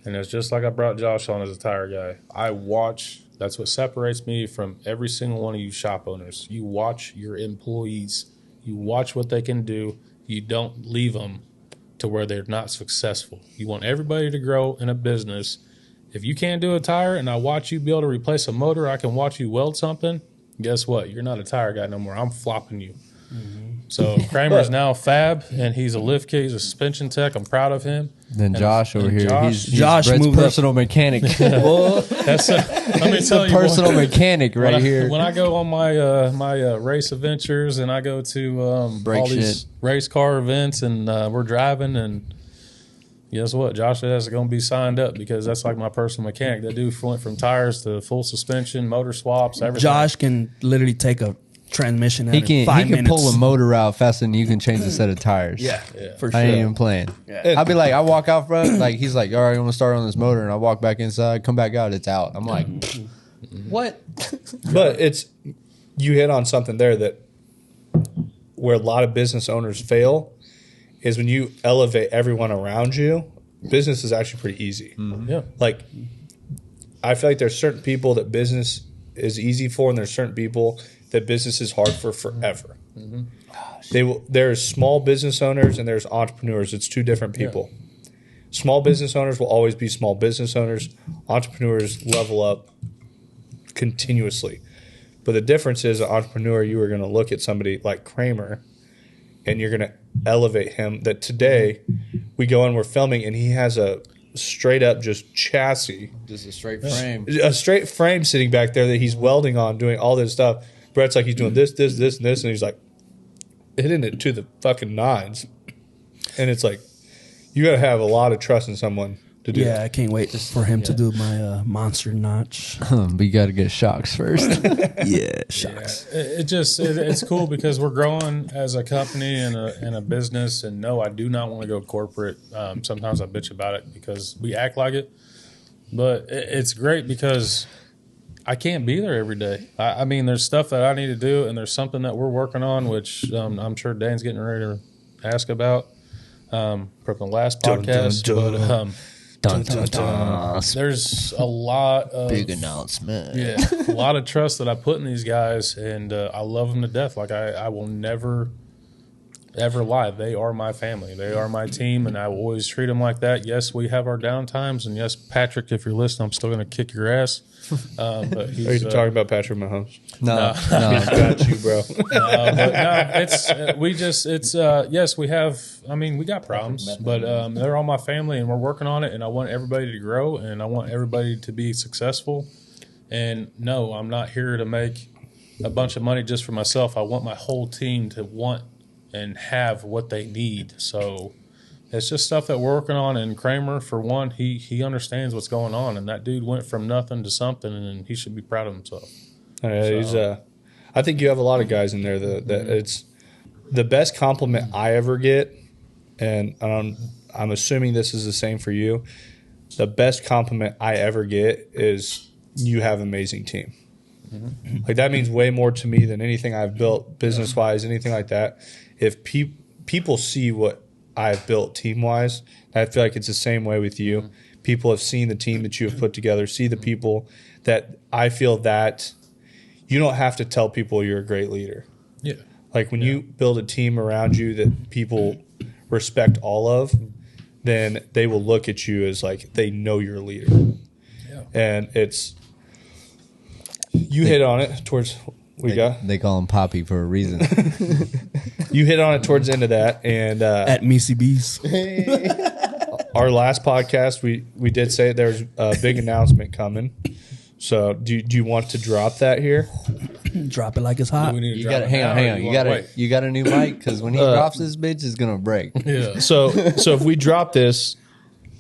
and it's just like I brought Josh on as a tire guy. I watch. That's what separates me from every single one of you shop owners. You watch your employees. You watch what they can do. You don't leave them to where they're not successful. You want everybody to grow in a business. If you can't do a tire and I watch you be able to replace a motor, I can watch you weld something, guess what? You're not a tire guy no more. I'm flopping you. So Kramer's now fab, and he's a lift kit. He's a suspension tech. I'm proud of him. Then Josh over here, he's Josh Brett's moved up. personal mechanic. That's let me tell you, personal boy, mechanic right here. When I go on my my race adventures and I go to Break all these shit. race car events and we're driving, and guess what? Josh is going to be signed up because that's like my personal mechanic. That dude went from tires to full suspension, motor swaps, everything. Josh can literally take a transmission out He in can 5 minutes. pull a motor out faster than you can change a set of tires. Yeah, for sure. I ain't even playing. I'll be like, I walk out front, like he's like, all right, I'm gonna start on this motor, and I walk back inside, come back out, it's out. I'm like, what? But you hit on something there that where a lot of business owners fail is when you elevate everyone around you, business is actually pretty easy. Yeah. Like, I feel like there's certain people that business is easy for, and there's certain people that business is hard for forever. There's small business owners and there's entrepreneurs. It's two different people. Small business owners will always be small business owners. Entrepreneurs level up continuously. But the difference is, an entrepreneur, you are going to look at somebody like Kramer and you're going to elevate him. That today we go and we're filming and he has a straight up just chassis, Just a straight frame. a straight frame sitting back there that he's welding on, doing all this stuff. Brett's like, he's doing this, and this, and he's like hitting it to the fucking nines. And it's like, you got to have a lot of trust in someone to do Yeah, that. I can't wait for him to do my monster notch. But you got to get shocks first. Yeah, shucks. It's cool because we're growing as a company and a business. And no, I do not want to go corporate. Sometimes I bitch about it because we act like it. But it's great because I can't be there every day. I mean, there's stuff that I need to do, and there's something that we're working on, which I'm sure Dane's getting ready to ask about from the last podcast. But there's a lot of Big announcement. yeah, a lot of trust that I put in these guys, and I love them to death. Like I will never, ever lie. They are my family. They are my team, and I will always treat them like that. Yes, we have our down times, and yes, Patrick, if you're listening, I'm still going to kick your ass. But he's, Are you talking about Patrick Mahomes? No. Got you, bro. but no, yes, we have. I mean, we got problems, but they're all my family, and we're working on it. And I want everybody to grow, and I want everybody to be successful. And no, I'm not here to make a bunch of money just for myself. I want my whole team to want and have what they need. So it's just stuff that we're working on. And Kramer, for one, he understands what's going on, and that dude went from nothing to something, and he should be proud of himself. I think you have a lot of guys in there that it's the best compliment I ever get, and I'm assuming this is the same for you. The best compliment I ever get is you have an amazing team. Mm-hmm. Like that means way more to me than anything I've built business wise, anything like that. If people see what I've built team wise, I feel like it's the same way with you. Mm-hmm. People have seen the team that you have put together, see the people that I feel that you don't have to tell people you're a great leader. Yeah. Like when you build a team around you that people respect all of, then they will look at you as like they know you're a leader. Yeah. And you hit on it towards They call him Poppy for a reason. You hit on it towards the end of that, and at Missy B's. Our last podcast, we did say there's a big announcement coming. So do you want to drop that here? Drop it like it's hot. You got hang on. You got a new mic because when he drops this bitch, it's gonna break. Yeah. So if we drop this,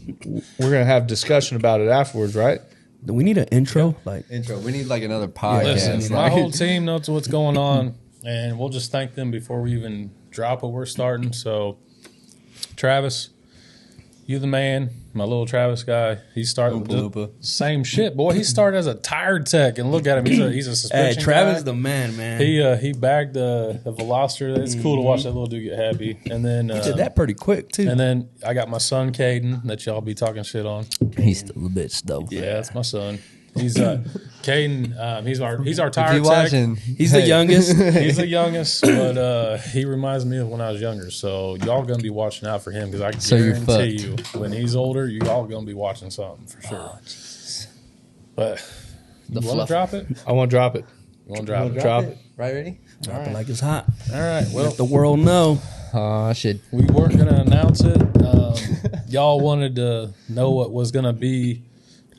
we're gonna have discussion about it afterwards, right? Do we need an intro? Intro. We need like another podcast. Listen, my whole team knows what's going on, and we'll just thank them before we even drop what we're starting. So, Travis, you the man. My little Travis guy, he started with the same shit, boy. He started as a tire tech, and look at him. He's a suspension Hey, Travis guy. the man. He bagged a Veloster. It's cool to watch that little dude get happy. And then He did that pretty quick too. And then I got my son Caden that y'all be talking shit on. He's still a bitch though. Yeah, that's my son. He's Caden. He's our If tire you tech. watching, He's the youngest. He's the youngest, but he reminds me of when I was younger. So y'all gonna be watching out for him because I guarantee you, when he's older, you all gonna be watching something for sure. Oh, But you want to drop it? I want to drop it. You want to drop it? Drop it. Right, ready? Drop it like it's hot. All right. Well, Let the world know. Oh shit. we weren't gonna announce it. Y'all wanted to know what was gonna be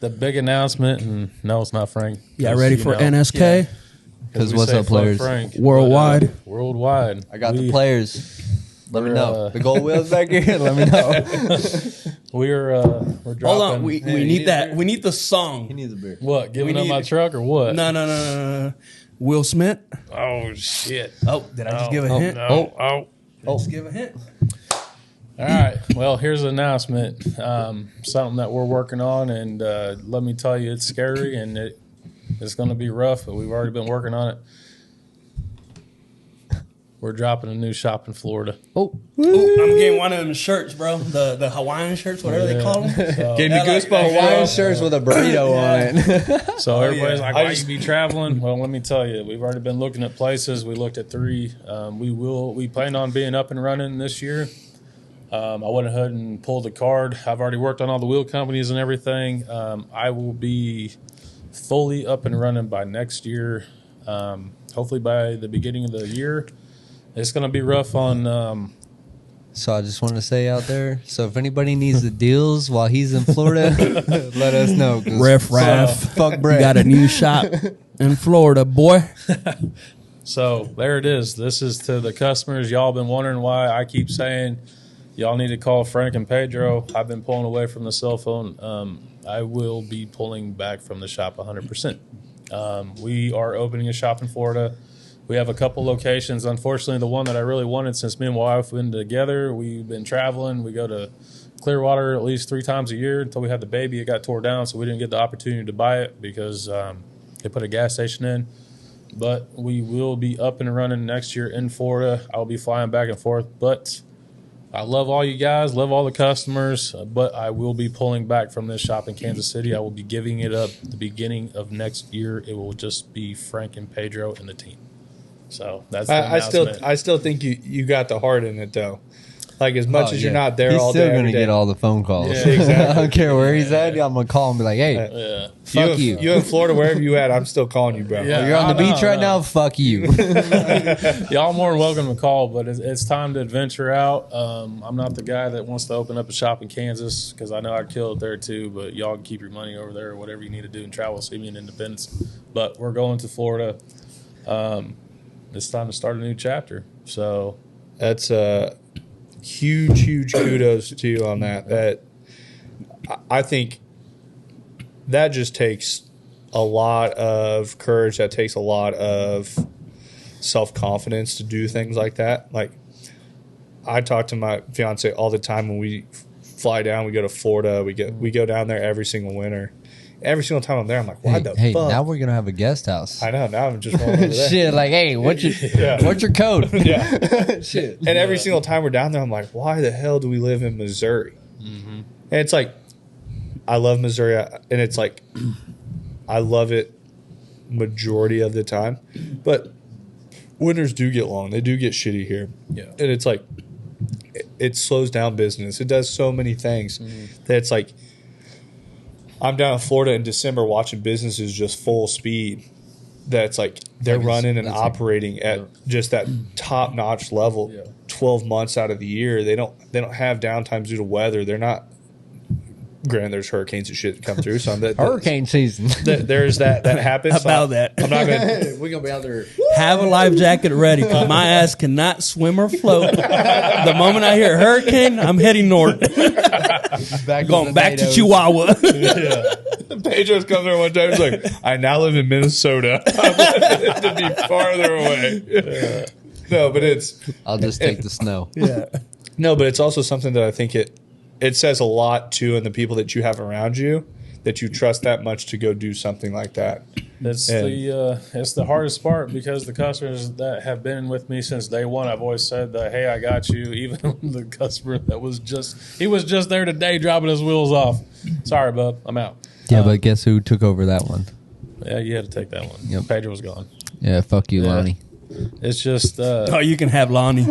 the big announcement, and no, it's not Frank. Yeah, ready for NSK? Because we what's say up, players? fuck Frank, Worldwide. but, worldwide. I got the players. Let me we're, know. The gold wheels back here. Let me know. We're dropping. Hold on, we need that. We need the song. He needs a beer. What? Giving we up my need- truck or what? No. Will Smith. Oh shit. Oh, did I just give a hint? No. Just give a hint. All right. Well, here's an announcement. Something that we're working on, and let me tell you, it's scary and it's going to be rough, but we've already been working on it. We're dropping a new shop in Florida. Oh, I'm getting one of them shirts, bro. The Hawaiian shirts, whatever they call them. Gave me goosebumps. Hawaiian shirts with a burrito on it. So everybody's yeah. like, why you be traveling? Well, let me tell you, we've already been looking at places. We looked at 3. We plan on being up and running this year. I went ahead and pulled the card. I've already worked on all the wheel companies and everything. I will be fully up and running by next year. Hopefully by the beginning of the year. It's going to be rough on... So I just want to say out there, so if anybody needs the deals while he's in Florida, let us know. Riff Raff. Fuck Brett. You got a new shop in Florida, boy. So there it is. This is to the customers. Y'all been wondering why I keep saying y'all need to call Frank and Pedro. I've been pulling away from the cell phone. I will be pulling back from the shop 100%. We are opening a shop in Florida. We have a couple locations. Unfortunately, the one that I really wanted, since me and my wife have been together, we've been traveling. We go to Clearwater at least 3 times a year until we had the baby. It got tore down, so we didn't get the opportunity to buy it because they put a gas station in. But we will be up and running next year in Florida. I'll be flying back and forth. But I love all you guys, love all the customers, but I will be pulling back from this shop in Kansas City. I will be giving it up the beginning of next year. It will just be Frank and Pedro and the team. So that's the announcement. I still think you got the heart in it though. Like as much as you're yeah. not there he's all still day, gonna every day. get all the phone calls. Yeah, exactly. I don't care where he's at. I'm gonna call him and be like, "Hey, Yeah. fuck you. You in Florida, wherever you at, I'm still calling you, bro. Yeah. You're on the No, beach right no. now. Fuck you." Y'all more than welcome to call, but it's time to adventure out. I'm not the guy that wants to open up a shop in Kansas because I know I'd kill it there too, but y'all can keep your money over there or whatever you need to do and travel, see me in Independence. But we're going to Florida. It's time to start a new chapter. So That's huge kudos to you on that. That I think that just takes a lot of courage. That takes a lot of self-confidence to do things like that. Like, I talk to my fiance all the time when we fly down. We go to Florida. We go down there every single winter. Every single time I'm there, I'm like, why the fuck? Now we're gonna have a guest house. I know. Now I'm just rolling over there. Shit, like, hey, what's your code? Yeah. Shit. And every single time we're down there, I'm like, why the hell do we live in Missouri? Mm-hmm. And it's like, I love Missouri, and it's like, I love it majority of the time. But winters do get long. They do get shitty here. Yeah. And it's like, it slows down business. It does so many things that it's like, I'm down in Florida in December watching businesses just full speed. That's like they're running and operating at just that top notch level. 12 months out of the year, they don't have downtimes due to weather. They're not. Granted, there's hurricanes and shit that come through. So Hurricane season. There's that happens. About that. I'm not gonna. We're gonna be out there. Have a life jacket ready because my ass cannot swim or float. The moment I hear hurricane, I'm heading north. Going back to Chihuahua. Pedro's come there one time. He's like, I now live in Minnesota. I wanted it to be farther away. No, but I'll just take the snow. Yeah. No, but it's also something that I think it says a lot too in the people that you have around you, that you trust that much to go do something like that. It's the hardest part because the customers that have been with me since day one, I've always said that, hey, I got you. Even the customer that was just there today dropping his wheels off. Sorry, bub, I'm out. Yeah, but guess who took over that one? Yeah, you had to take that one. Yep. Pedro was gone. Yeah, fuck you, Lonnie. It's just Oh, you can have Lonnie.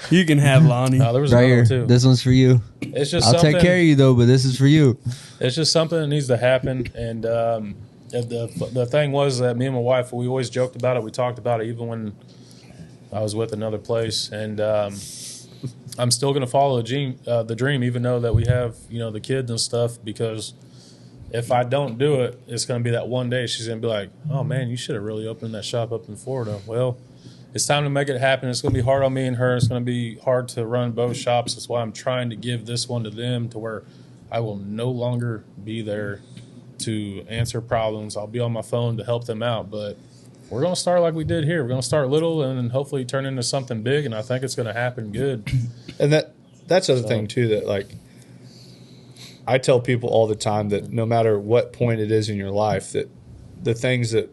You can have Lonnie. no, there was Right another here. one too. This one's for you. It's just I'll something, take care of you though, but this is for you. It's just something that needs to happen. And the thing was that me and my wife, we always joked about it. We talked about it even when I was with another place. And I'm still going to follow the dream, even though that we have the kids and stuff. Because if I don't do it, it's going to be that one day she's going to be like, "Oh man, you should have really opened that shop up in Florida." Well, it's time to make it happen. It's going to be hard on me and her. It's going to be hard to run both shops. That's why I'm trying to give this one to them to where I will no longer be there to answer problems. I'll be on my phone to help them out. But we're going to start like we did here. We're going to start little and then hopefully turn into something big, and I think it's going to happen good. And that's the other thing, too, that, like, I tell people all the time that no matter what point it is in your life, that the things that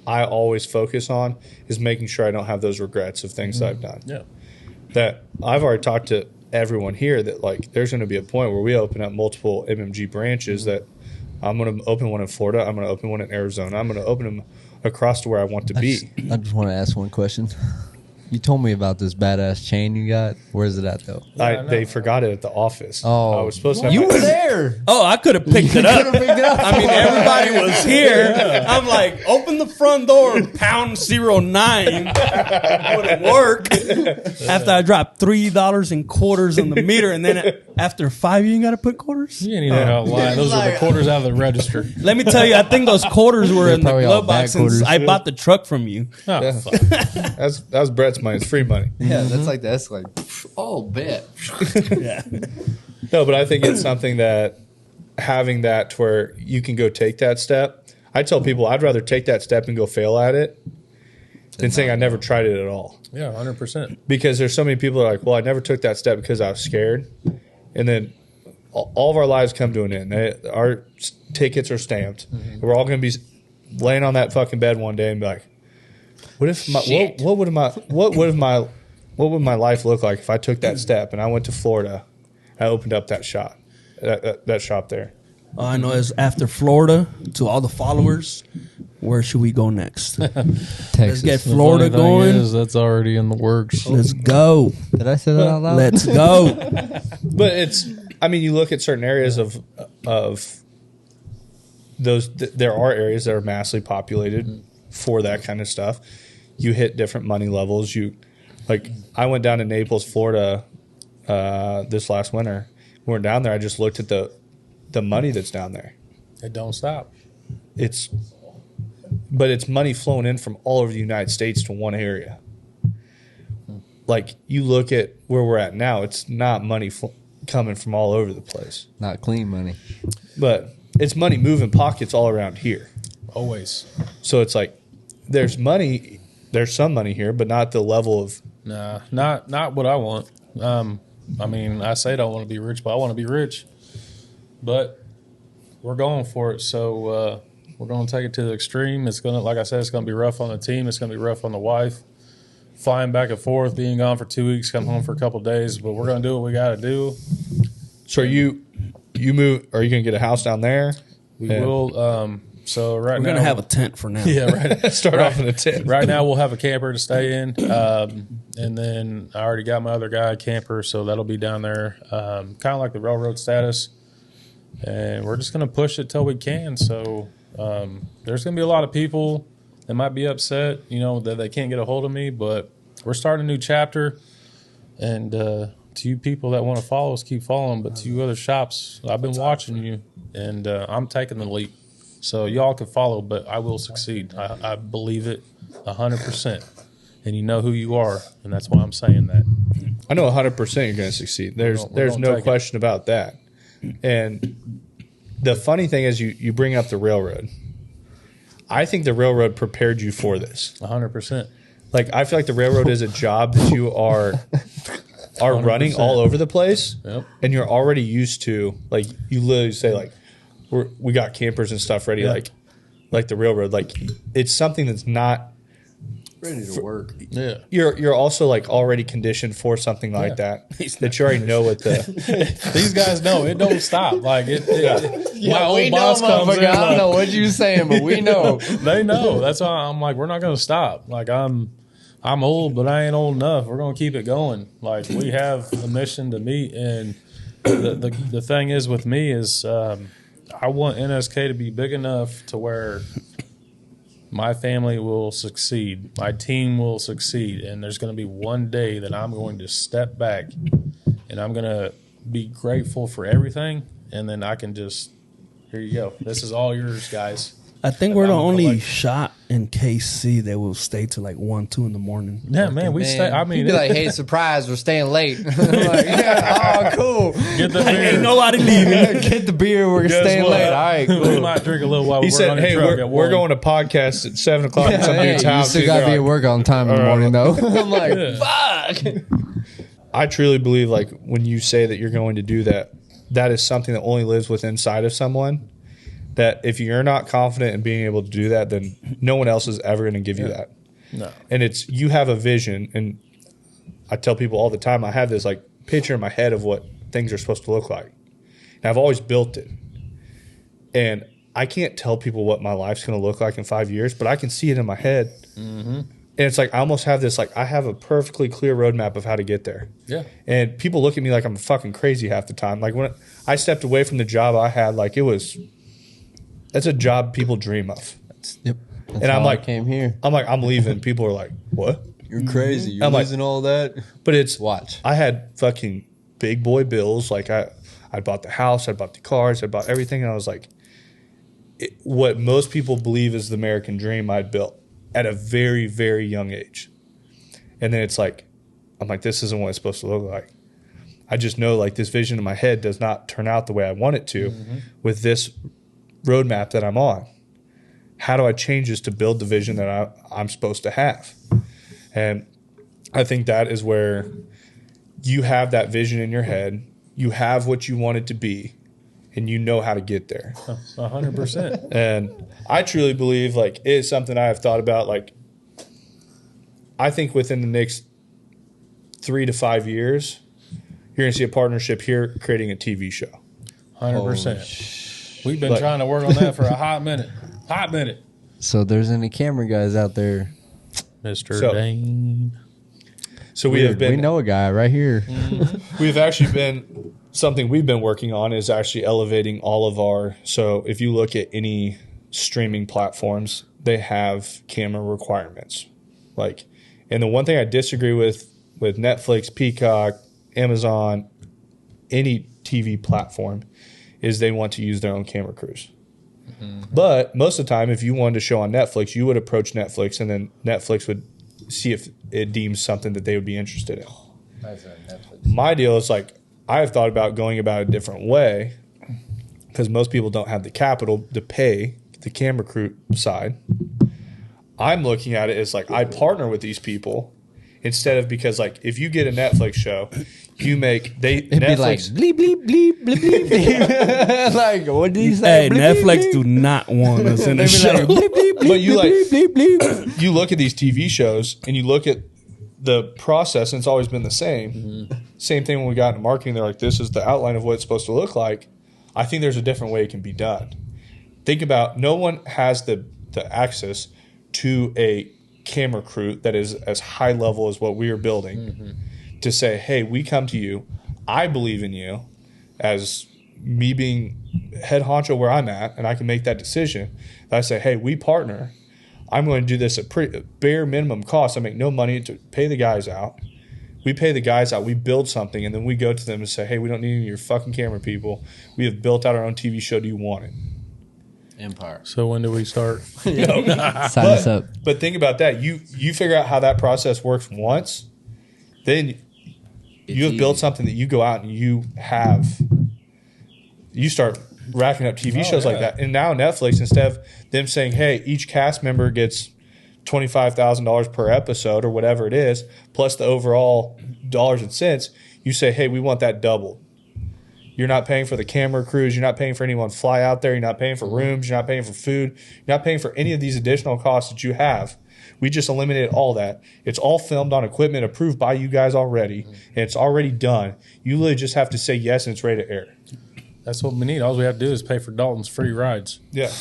I always focus on is making sure I don't have those regrets of things that I've done. Yeah. That I've already talked to everyone here that, like, there's going to be a point where we open up multiple MMG branches that I'm going to open one in Florida. I'm going to open one in Arizona. I'm going to open them across to where I want to be. I just want to ask one question. You told me about this badass chain you got. Where is it at, though? They forgot it at the office. Oh. I was supposed to have You were there. Oh, I could have picked it up. I mean, everybody was here. I'm like, open the front door, pound 09. Go to work. After I dropped $3 in quarters on the meter, and then after 5, you ain't got to put quarters? You ain't even out lying. Those are the quarters out of the register. Let me tell you, I think those quarters were in the probably all glove bad box since quarters. I bought the truck from you. Oh, fuck. That was Brett's money. It's free money. Yeah, that's like, oh, bet. Yeah. No, but I think it's something that having that to where you can go take that step. I tell people I'd rather take that step and go fail at it than saying I never tried it at all. Yeah, 100%. Because there's so many people that are like, well, I never took that step because I was scared. And then all of our lives come to an end. Our tickets are stamped. Mm-hmm. We're all going to be laying on that fucking bed one day and be like, what if what would my life look like if I took that step and I went to Florida, I opened up that shop, that shop there. All I know is after Florida, to all the followers, where should we go next? Texas. Let's get Florida going. That's already in the works. Let's go. Did I say that out loud? Let's go. But you look at certain areas of those. There are areas that are massively populated for that kind of stuff. You hit different money levels. I went down to Naples, Florida, this last winter. When we were down there, I just looked at the money that's down there. It don't stop. But it's money flowing in from all over the United States to one area. Like, you look at where we're at now, it's not money coming from all over the place. Not clean money. But it's money moving pockets all around here. Always. So it's like there's some money here, but not the level of. Nah, not what I want. I mean, I say I don't want to be rich, but I want to be rich. But we're going for it, so we're going to take it to the extreme. It's going to, like I said, it's going to be rough on the team. It's going to be rough on the wife. Flying back and forth, being gone for 2 weeks, come home for a couple of days, but we're going to do what we got to do. So you move? Are you going to get a house down there? We will. So right now We're going to have a tent for now. Yeah, right. Start off in a tent. Right now we'll have a camper to stay in, and then I already got my other guy a camper, so that'll be down there, kind of like the railroad status. And we're just going to push it till we can. So there's going to be a lot of people that might be upset, that they can't get a hold of me, but we're starting a new chapter. And to you people that want to follow us, keep following. But to you other shops, I've been watching you, and I'm taking the leap. So y'all can follow, but I will succeed. I believe it 100%. And you know who you are, and that's why I'm saying that. I know 100% you're going to succeed. There's no question about that. And the funny thing is you bring up the railroad. I think the railroad prepared you for this. 100%. Like, I feel like the railroad is a job that you are running all over the place, Yep. and you're already used to. Like, you literally say, like, we got campers and stuff ready, Yeah. like the railroad. Like, it's something that's not Ready to work. Yeah. You're also like already conditioned for something like that you already know what the. These guys know it don't stop. Like my old we know, boss comes in. motherfucker. I don't Like, know what you saying, but we know. they know. That's why I'm like, we're not going to stop. Like I'm old, but I ain't old enough. We're going to keep it going. Like we have a mission to meet, and the thing is with me is I want NSK to be big enough to where my family will succeed, my team will succeed, and there's going to be one day that I'm going to step back and I'm going to be grateful for everything, and then I can just, here you go. This is all yours, guys. I think we're the I'm a only collector. shop in KC that will stay till like 1, 2 in the morning. Yeah, man, we stay. I mean, He'd be like, "Hey, surprise, we're staying late." I'm like, yeah, oh, cool. get the beer. Ain't nobody leaving. Get the beer. We're Guess staying what? late. All right, We cool. might drink a little while He we're said, on the "Hey, truck at we're 1. going to podcast at 7 o'clock." And some Hey, dude's you house. still He's got to be like, at work on time in the morning, though. I'm like, Yeah. fuck. I truly believe, like, when you say that you're going to do that, that is something that only lives within inside of someone. That if you're not confident in being able to do that, then no one else is ever going to give you that. No. And it's, you have a vision. And I tell people all the time, I have this like picture in my head of what things are supposed to look like. And I've always built it. And I can't tell people what my life's going to look like in 5 years, but I can see it in my head. Mm-hmm. And it's like, I almost have this, like, I have a perfectly clear roadmap of how to get there. Yeah. And people look at me like I'm fucking crazy half the time. Like, when I stepped away from the job I had, like, that's a job people dream of. Yep. That's And I'm how I like, came here. I'm leaving. People are like, what? You're crazy. You're I'm like- losing all that. But it's, Watch. I had fucking big boy bills. Like, I bought the house, I bought the cars, I bought everything. And I was like, what most people believe is the American dream I'd built at a very, very young age. And then it's like, I'm like, this isn't what it's supposed to look like. I just know, like, this vision in my head does not turn out the way I want it to with this roadmap that I'm on. How do I change this to build the vision that I'm supposed to have? And I think that is where you have that vision in your head. You have what you want it to be, and you know how to get there. 100%. And I truly believe, like, it is something I have thought about. Like, I think within the next 3 to 5 years, you're going to see a partnership here creating a TV show. 100%. We've been Like- trying to work on that for a hot minute. Hot minute. So there's any camera guys out there. Mr. So- Dane. So we have Weird. been. We know a guy right here. We've actually been, something we've been working on is actually elevating all of our, so if you look at any streaming platforms, they have camera requirements. Like, and the one thing I disagree with Netflix, Peacock, Amazon, any TV platform, is they want to use their own camera crews. But most of the time, if you wanted to show on Netflix, you would approach Netflix, and then Netflix would see if it deems something that they would be interested in. My deal is, like, I have thought about going about a different way, because most people don't have the capital to pay the camera crew side. I'm looking at it as like I partner with these people instead of because like if you get a Netflix show, you make It'd Netflix be like bleep bleep bleep bleep bleep. Like what did he say? Hey, Bleep, Netflix bleep, do not want us in They'd the be show. like bleep bleep bleep But you bleep, like- bleep bleep bleep. you look at these TV shows and you look at the process, and it's always been the same. Mm-hmm. Same thing when we got into marketing. They're like, this is the outline of what it's supposed to look like. I think there's a different way it can be done. Think about no one has the access to a camera crew that is as high level as what we are building to say, hey, we come to you. I believe in you as me being head honcho where I'm at, and I can make that decision. I say, hey, we partner. I'm going to do this at bare minimum cost. I make no money to pay the guys out. We pay the guys out. We build something, and then we go to them and say, hey, we don't need any of your fucking camera people. We have built out our own TV show. Do you want it? Empire. So when do we start? Sign us up. But think about that. You figure out how that process works once, then you have built something that you go out and you start racking up TV shows like that. And now Netflix, instead of them saying, hey, each cast member gets $25,000 per episode or whatever it is, plus the overall dollars and cents, you say, hey, we want that doubled. You're not paying for the camera crews. You're not paying for anyone to fly out there. You're not paying for rooms. You're not paying for food. You're not paying for any of these additional costs that you have. We just eliminated all that. It's all filmed on equipment approved by you guys already, and it's already done. You literally just have to say yes, and it's ready to air. That's what we need. All we have to do is pay for Dalton's free rides. Yeah.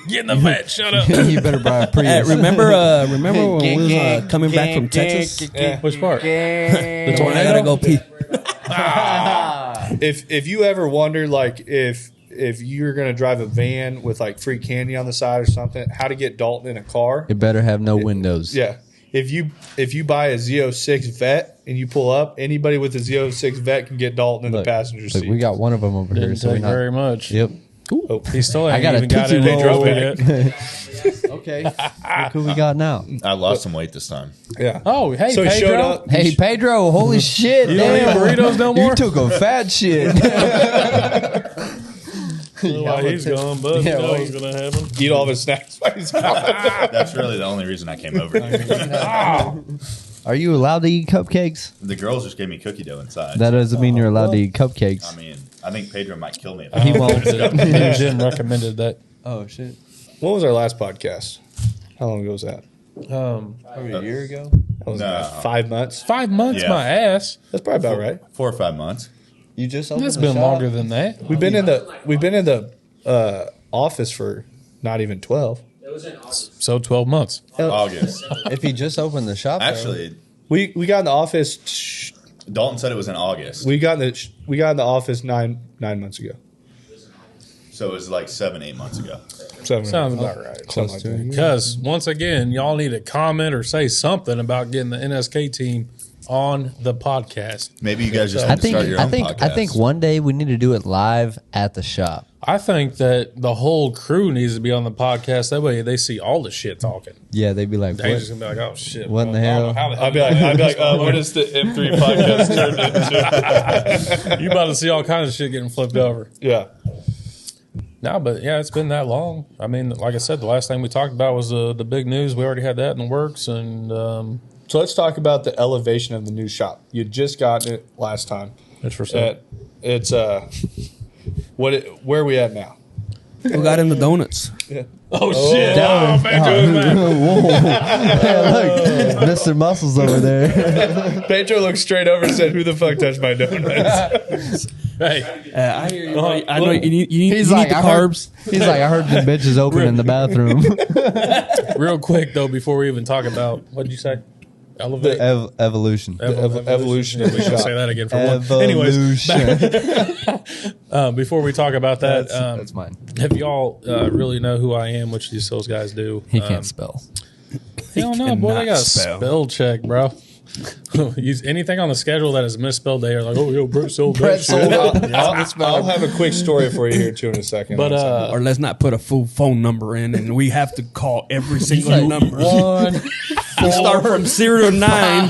Get in the vet. Shut up. You better buy a Prius. Remember when we was coming back from Texas? Yeah. Which part? The tornado? I gotta go pee. If you ever wondered, like, if you're going to drive a van with, like, free candy on the side or something, how to get Dalton in a car. It better have no windows. Yeah. If you buy a Z06 Vet and you pull up, anybody with a Z06 Vet can get Dalton in Look, the passenger look, seat. we got one of them over here. Didn't So we take not. very much. Yep. Oh, He still ain't I got a even got Tootsie it. Roll. Yet. Okay. Look who we got now. I lost some weight this time. yeah. Oh, hey, So he Pedro. showed up. Hey, Pedro. Holy shit. You don't eat damn. burritos no more? You took a fat shit. While he's gone, bud. Yeah, You know well, what's going to happen. Eat all of his snacks while he's gone. That's really the only reason I came over. Are you allowed to eat cupcakes? The girls just gave me cookie dough inside. That doesn't mean you're allowed to eat cupcakes. I mean, I think Pedro might kill me. If He I won't. Jim recommended that. Oh, shit. When was our last podcast? How long ago was that? Probably a year ago. That was No. about 5 months. 5 months, Yeah. my ass. That's probably about right. 4 or 5 months. You just opened That's the been shop? longer than that. We've been in the office for not even 12. So 12 months. August. If he just opened the shop, though. Actually, We got in the office. Dalton said it was in August. We got in the office nine months ago. So it was like 7-8 months ago. Sounds about right. Something like that. Because once again, y'all need to comment or say something about getting the NSK team on the podcast. Maybe you guys just I have to think start your own I podcast. think one day we need to do it live at the shop. I think that the whole crew needs to be on the podcast. That way they see all the shit talking. Yeah, they'd be like, They what? just gonna be like, oh shit. What in the I don't know hell? how the hell I'd be like, what is the M3 podcast turned into? you about to see all kinds of shit getting flipped over. Yeah. No, but yeah, it's been that long. I mean, like I said, the last thing we talked about was the big news. We already had that in the works, and So let's talk about the elevation of the new shop. You just got it last time. it's for sale. It's where are we at now? We got in the donuts. Oh shit! Oh, man, Whoa. Hey, look, Mr. Muscles over there. Pedro looked straight over and said, "Who the fuck touched my donuts?" Hey, I hear you. I know you need He's you like, need the I heard, carbs. he's like, I heard the bitches open in the bathroom. real quick though, before we even talk about what'd you say? Elevate. Evolution. Evolution of the We can shop. say that again for one. Anyways, Evolution. before we talk about that, That's mine. if y'all really know who I am, which these sales guys do, He can't spell. Hell no, boy, they got a spell. spell check, bro. Use anything on the schedule that is misspelled. They are like, oh, yo, Brett sold that shit. I'll have a quick story for you here too in a second. But Or let's not put a full phone number in, and we have to call every single number. One, We start from 0 to 9.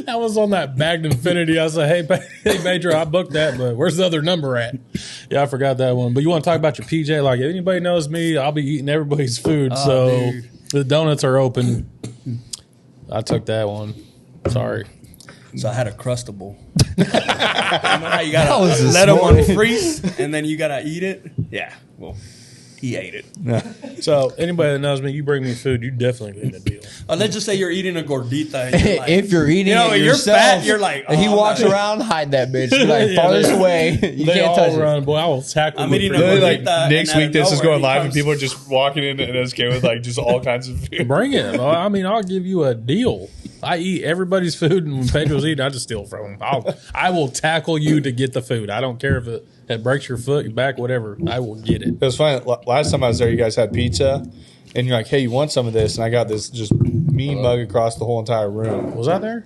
That was on that bagged Infinity. I said, hey, Major, I booked that, but where's the other number at? Yeah, I forgot that one. But you want to talk about your PJ? Like, if anybody knows me, I'll be eating everybody's food. Dude. The donuts are open. I took that one. Sorry. So I had a Crustable. You know how you gotta was this let them morning. unfreeze and then you gotta eat it? Yeah. Well, he ate it. So anybody that knows me, you bring me food, you definitely get a deal. Let's just say you're eating a gordita. And you're like, If you're eating you know, it you're yourself, fat, you're like, and he oh, walks I'm not- around, hide that bitch. Be like, Yeah, farthest they- away. You They can't all touch run, it. boy. I will tackle I'm the eating a food. Literally, gordita. like next and out week, of this is nowhere, going he live, and comes- people are just walking into NSK with like just all kinds of food. Bring it. Well, I mean, I'll give you a deal. I eat everybody's food, and when Pedro's eating, I just steal from him. I will tackle you to get the food. I don't care if it breaks your foot, your back, whatever. I will get it. It was funny. Last time I was there, you guys had pizza, and you're like, "Hey, you want some of this?" And I got this just mean mug across the whole entire room. Was I there?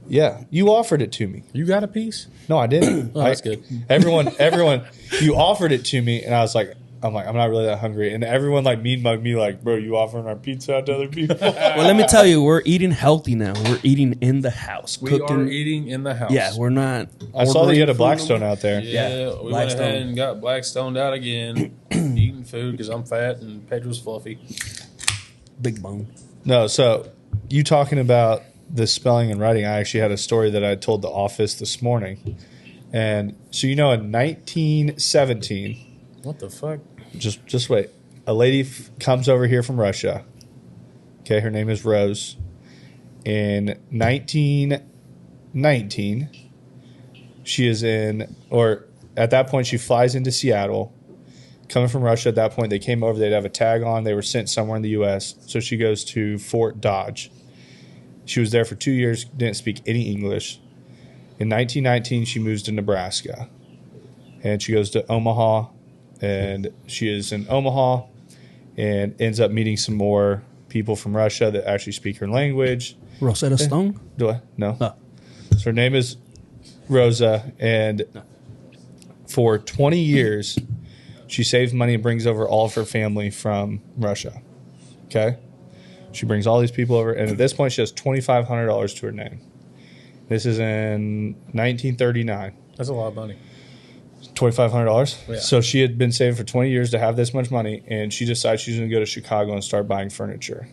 Yeah, you offered it to me. You got a piece? No, I didn't. Oh, that's good. Everyone, you offered it to me, and I was like, I'm not really that hungry. And everyone like mean mugged me, like, bro, you offering our pizza out to other people? Well, let me tell you, we're eating healthy now. We're eating in the house. We are eating in the house. Yeah, we're not. I saw that you had a ordering food Blackstone no more. out there. Yeah, we went Blackstone. ahead and got Blackstoned out again, eating food because I'm fat and Pedro's fluffy. Big bone. No, so you talking about the spelling and writing, I actually had a story that I told the office this morning. And so, in 1917, What the fuck? just wait. A lady comes over here from Russia. Okay, her name is Rose. In 1919, she is at that point, she flies into Seattle. Coming from Russia at that point, they came over, they'd have a tag on, they were sent somewhere in the U.S. So she goes to Fort Dodge. She was there for 2 years, didn't speak any English. In 1919, she moves to Nebraska. And she goes to Omaha. And she is in Omaha and ends up meeting some more people from Russia that actually speak her language. Rosetta Stone? Do I? No. Oh. So her name is Rosa. And for 20 years, she saves money and brings over all of her family from Russia. Okay? She brings all these people over. And at this point, she has $2,500 to her name. This is in 1939. That's a lot of money. $2,500. Yeah. So she had been saving for 20 years to have this much money, and she decides she's going to go to Chicago and start buying furniture.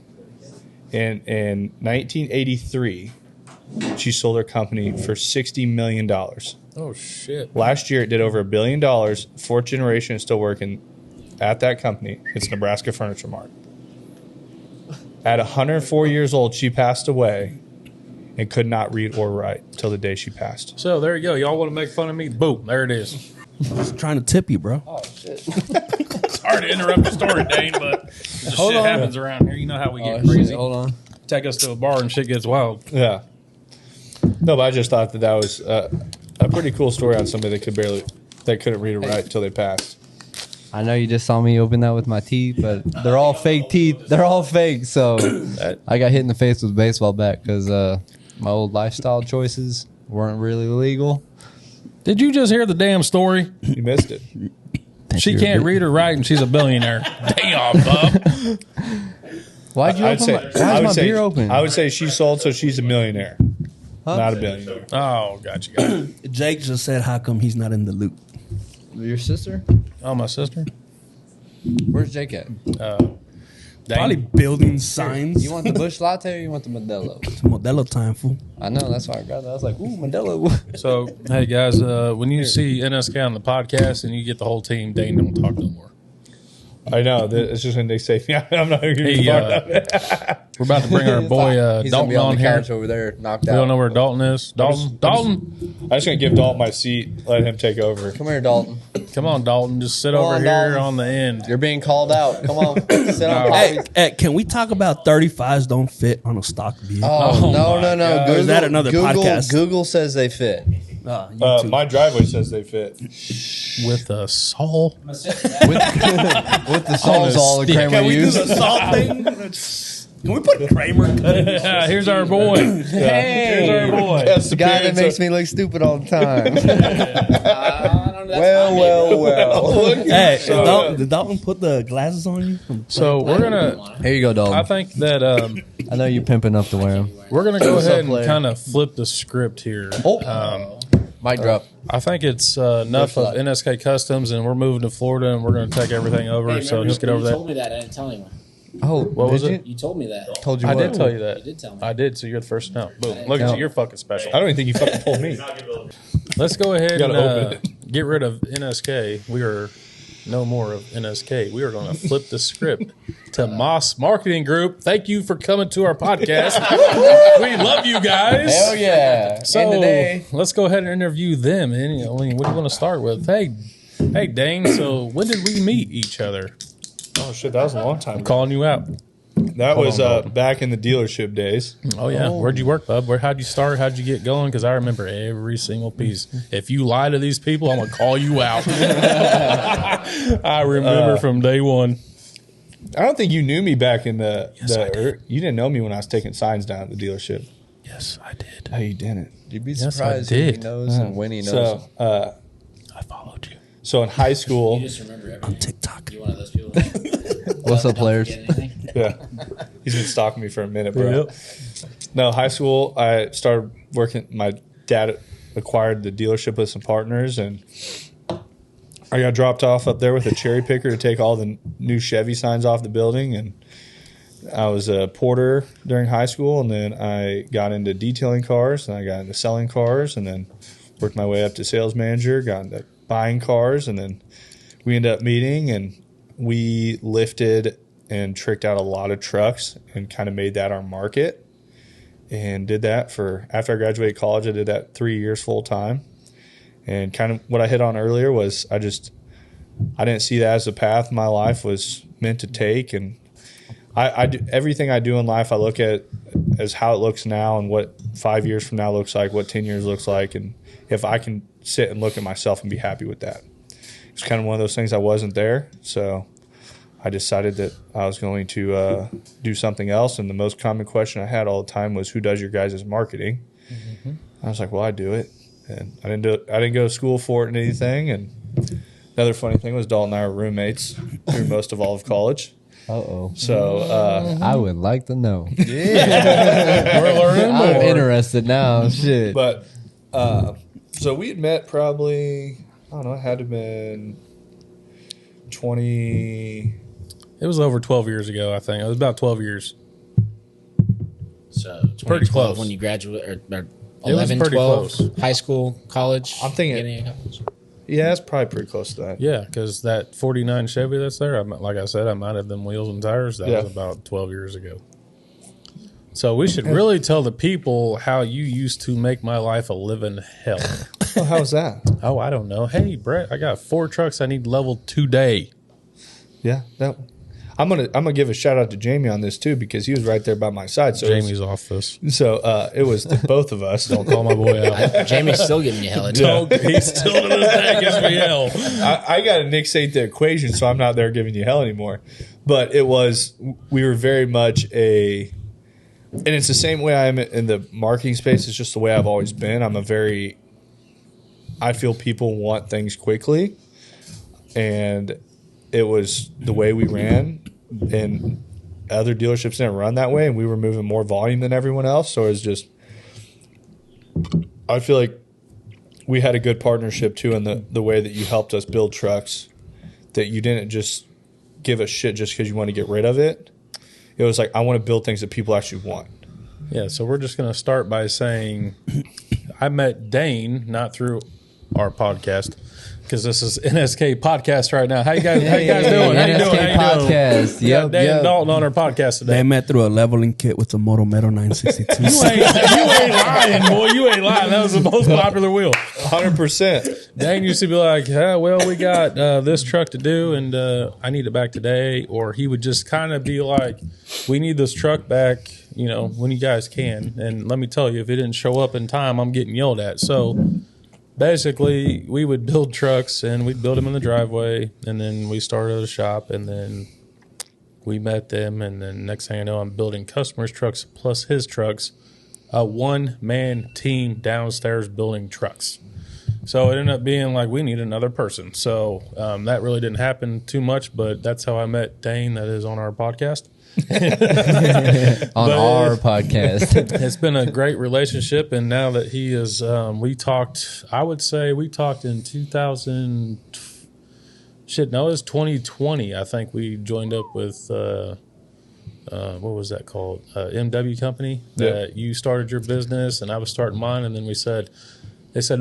And in 1983, she sold her company for $60 million. Oh, shit. Last year, it did over $1 billion. Fourth generation is still working at that company. It's Nebraska Furniture Mart. At 104 years old, she passed away and could not read or write till the day she passed. So there you go. Y'all want to make fun of me? Boom. There it is. Just trying to tip you, bro. Sorry to interrupt the story, Dane, but just shit happens around here. You know how we get crazy. Hold on. Take us to a bar and shit gets wild. Yeah. No, but I just thought that was a pretty cool story on somebody that couldn't read or write until they passed. I know you just saw me open that with my teeth, but they're all fake teeth. They're all fake. So I got hit in the face with a baseball bat because my old lifestyle choices weren't really legal. Did you just hear the damn story? You missed it. She can't read or write and she's a billionaire. Damn, bub. Why'd you open my, why's my beer open? I would say she sold, so she's a millionaire, not a billionaire. Oh, gotcha. Jake just said, how come he's not in the loop? Your sister? Oh, my sister? Where's Jake at? Probably building signs. You want the Busch Latte or you want the Modelo? It's Modelo time, fool. I know, that's why I got that. I was like, ooh, Modelo. So, hey, guys, when you see NSK on the podcast and you get the whole team, Dane don't talk no more. I know. It's just when they say, yeah, I'm not going to Hey, we're about to bring our boy He's gonna Dalton be on on the here. couch over there, knocked We out. don't know where Dalton is. Dalton, I'm just going to give Dalton my seat, let him take over. Come here, Dalton. come on, Dalton. Just sit Come over on, here Dalton. on the end. You're being called out. Come on. Sit on Hey, Poppy's. hey, can we talk about 35s don't fit on a stock vehicle? Oh, no. God. Or is that another Google, podcast? Google says they fit. My driveway says they fit. With a saw. With the Sawzall the Kramer Can we do used. the salt thing? Can we put Kramer? Yeah, here's our boy. Hey, Here's our boy. That's the guy that makes me look stupid all the time. I don't That's well. Hey, did Dalton put the glasses on you? So we're gonna. Here you go, dog. I think that I know you're pimping enough to wear them. we're gonna go What's up, ahead and player? kind of flip the script here. Mic drop. I think it's enough of NSK Customs, and we're moving to Florida, and we're going to take everything over. Hey, so remember, just get over you that. told me that. I didn't tell anyone. Oh, What was did it? you? You told me that. Told you I what? did tell you that. You did tell me. I did. So you're the first to know. Boom. I Look at know. you. You're fucking special. I don't even think you fucking told me. Let's go ahead gotta and open get rid of NSK. We are no more of NSK. We are going to flip the script to Moss Marketing Group. Thank you for coming to our podcast. We love you guys. Hell yeah. So And today, let's go ahead and interview them. And what do you want to start with? Hey, Dane. So when did we meet each other? Oh shit, that was a long time ago. Calling you out. That was on, back in the dealership days. Oh yeah. Where'd you work, bub? How'd you start? How'd you get going? Because I remember every single piece. If you lie to these people, I'm gonna call you out. I remember from day one. I don't think you knew me back in you didn't know me when I was taking signs down at the dealership. Yes, I did. No, you didn't. you'd be Yes, I surprised who did. he knows and when he knows. So, I followed you. so in high school, You just remember everything. TikTok. You one of those people. What's up, Don't players? forget anything. yeah, he's been stalking me for a minute, bro. No, high school, I started working. My dad acquired the dealership with some partners, and I got dropped off up there with a cherry picker to take all the new Chevy signs off the building. And I was a porter during high school, and then I got into detailing cars, and I got into selling cars, and then worked my way up to sales manager, got into buying cars, and then we ended up meeting, and we lifted and tricked out a lot of trucks and kind of made that our market. And did that for, after I graduated college, I did that 3 years full time. And kind of what I hit on earlier was I didn't see that as a path my life was meant to take. And I do, everything I do in life, I look at as how it looks now and what 5 years from now looks like, what 10 years looks like. And if I can sit and look at myself and be happy with that. It's kind of one of those things I wasn't there. So I decided that I was going to do something else. And the most common question I had all the time was, who does your guys' marketing? Mm-hmm. I was like, well, I do it. And I didn't go to school for it and anything. And another funny thing was Dalton and I were roommates through most of all of college. Uh-oh. So I would like to know. We're learning I'm more. interested now. Shit. but so we had met probably, I don't know, it had to have been 20. It was over 12 years ago, I think. It was about 12 years. So it's pretty close. when you graduate, or It was 11, pretty 12, close. high school, college. I'm thinking- beginning of college. Yeah, it's probably pretty close to that. Yeah, because that 49 Chevy that's there, like I said, I might have them wheels and tires. That Yeah. was about 12 years ago. So we should really tell the people how you used to make my life a living hell. Oh, how was that? Oh, I don't know. Hey, Brett, I got 4 trucks I need leveled today. Yeah, that. I'm gonna give a shout out to Jamie on this too, because he was right there by my side. So Jamie's off this. it was both of us. Don't call my boy out. Jamie's still giving you hell. He's still to this day gives me hell. I got to nixate the equation, so I'm not there giving you hell anymore. But we were very much and it's the same way I am in the marketing space. It's just the way I've always been. I feel people want things quickly, and it was the way we ran, and other dealerships didn't run that way, and we were moving more volume than everyone else. So it was just, I feel like we had a good partnership too in the way that you helped us build trucks, that you didn't just give us shit just because you want to get rid of it. It was like, I want to build things that people actually want. Yeah, so we're just going to start by saying I met Dane, not through our podcast, because this is NSK podcast right now. How you guys doing? How you doing? NSK podcast. We got Yep, Dan yep. Dalton on our podcast They today. met through a leveling kit with a Moto Metal 962. You ain't lying, boy. You ain't lying. That was the most popular wheel. 100%. Dane used to be like, well, we got this truck to do, and I need it back today. Or he would just kind of be like, we need this truck back, when you guys can. And let me tell you, if it didn't show up in time, I'm getting yelled at. So basically, we would build trucks, and we'd build them in the driveway, and then we started a shop, and then we met them, and then next thing I know, I'm building customers' trucks plus his trucks, a one-man team downstairs building trucks. So it ended up being like we need another person. So that really didn't happen too much, but that's how I met Dane. That is on our podcast. On our podcast. It's been a great relationship, and now that he is, we talked. I would say we talked in 2000. Shit, no, it was 2020. I think we joined up with what was that called? MW Company. That you started your business, and I was starting mine, and then they said,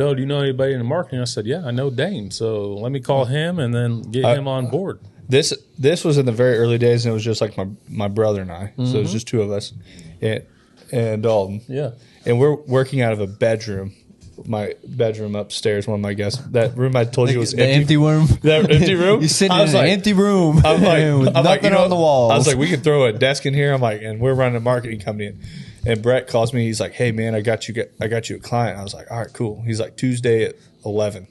"Oh, do you know anybody in the marketing?" I said, "Yeah, I know Dane. So let me call him and then get him on board." This was in the very early days, and it was just like my brother and I. So it was just two of us, and Dalton. Yeah, and we're working out of a bedroom, my bedroom upstairs. One of my guests, that room I told you was The empty. empty room. That empty room. You sitting I in was an like- empty room. I'm like, with nothing on the walls. I was like, we could throw a desk in here. I'm like, and we're running a marketing company. And Brett calls me. He's like, hey man, I got you a client. I was like, all right, cool. He's like, Tuesday at 11.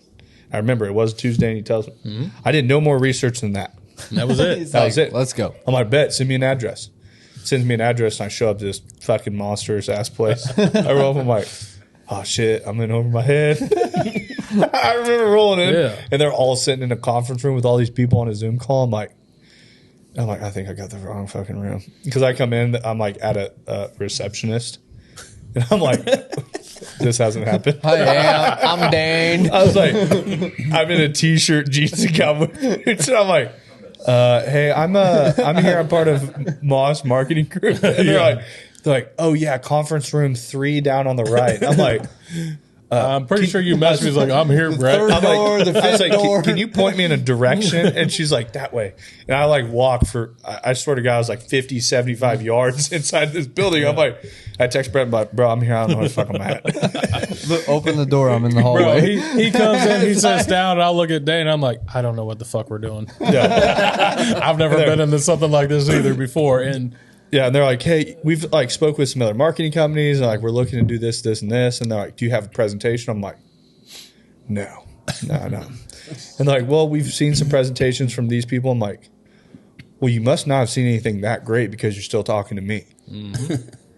I remember it was Tuesday, and he tells me. I did no more research than that. that was it. He's That like, was it. Let's go. I'm like, bet, send me an address. Sends me an address, and I show up to this fucking monstrous ass place. I roll up, I'm like, oh shit, I'm in over my head. I remember rolling in, Yeah. and they're all sitting in a conference room with all these people on a Zoom call. I'm like, I think I got the wrong fucking room. Because I come in, I'm like at a receptionist, and I'm like, this hasn't happened. Hi, I'm Dane. I was like, I'm in a t-shirt, jeans, and cowboy boots, and I'm like, hey, I'm here. I'm part of Moss Marketing Group, and they're like, oh yeah, conference room 3 down on the right. I'm like, I'm pretty sure you messaged me. He's like, I'm here, Brett. third I'm door, the I was fifth like, door. can you point me in a direction? And she's like, that way. And I like walk for, I swear to God, I was like 50, 75 yards inside this building. I'm like, I text Brett, but bro, I'm here. I don't know where the fuck I'm at. Look, open the door. I'm in the Bro, hallway. he comes in, he sits down, and I'll look at Dane, and I'm like, I don't know what the fuck we're doing. Yeah. I've never been into something like this either before. And Yeah, and they're like, hey, we've like spoke with some other marketing companies, and like we're looking to do this, this, and this. And they're like, do you have a presentation? I'm like, no. And they're like, well, we've seen some presentations from these people. I'm like, well, you must not have seen anything that great because you're still talking to me.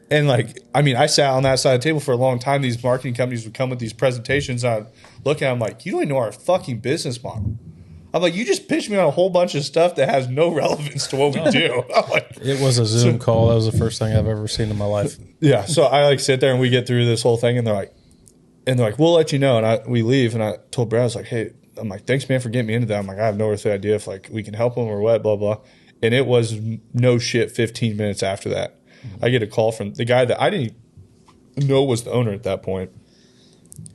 And like, I mean, I sat on that side of the table for a long time. These marketing companies would come with these presentations. I'd look at them like, you don't even know our fucking business model. I'm like, you just pitched me on a whole bunch of stuff that has no relevance to what we do. I'm like, it was a Zoom call. That was the first thing I've ever seen in my life. yeah. So I like sit there and we get through this whole thing, and they're like, we'll let you know. And we leave, and I told Brad, I was like, hey, I'm like, thanks, man, for getting me into that. I'm like, I have no earthly idea if like we can help them or what, blah blah. And it was no shit. 15 minutes after that, I get a call from the guy that I didn't know was the owner at that point.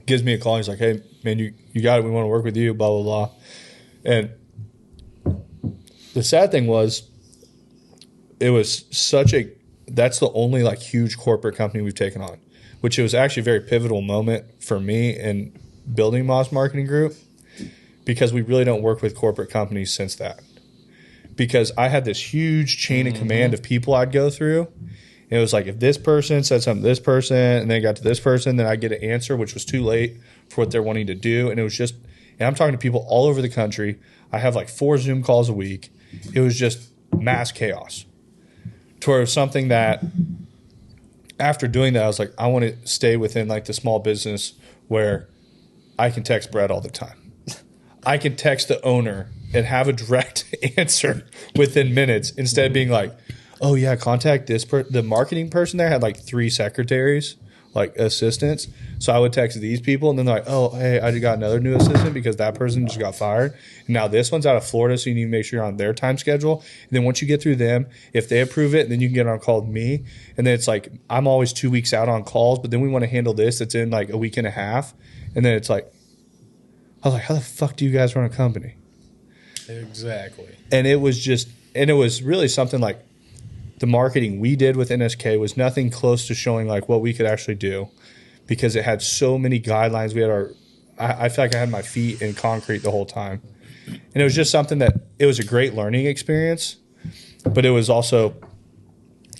Gives me a call. He's like, hey, man, you got it. We want to work with you. Blah blah blah. And the sad thing was, it was that's the only like huge corporate company we've taken on, which it was actually a very pivotal moment for me in building Moss Marketing Group, because we really don't work with corporate companies since that. Because I had this huge chain of command of people I'd go through. And it was like, if this person said something to this person, and then got to this person, then I get an answer, which was too late for what they're wanting to do. And it was just, and I'm talking to people all over the country. I have like 4 Zoom calls a week. It was just mass chaos. Towards something that, after doing that, I was like, I want to stay within like the small business where I can text Brett all the time. I can text the owner and have a direct answer within minutes, instead of being like, oh yeah, contact this the marketing person there had like 3 secretaries, like assistants. So I would text these people, and then they're like, oh, hey, I just got another new assistant because that person just got fired. And now this one's out of Florida, so you need to make sure you're on their time schedule. And then once you get through them, if they approve it, then you can get on call with me. And then it's like, I'm always 2 weeks out on calls, but then we want to handle this that's in like a week and a half. And then it's like, I was like, how the fuck do you guys run a company? Exactly. And it was just, and it was really something like, the marketing we did with NSK was nothing close to showing like what we could actually do, because it had so many guidelines. We had I feel like I had my feet in concrete the whole time. And it was just something that, it was a great learning experience, but it was also,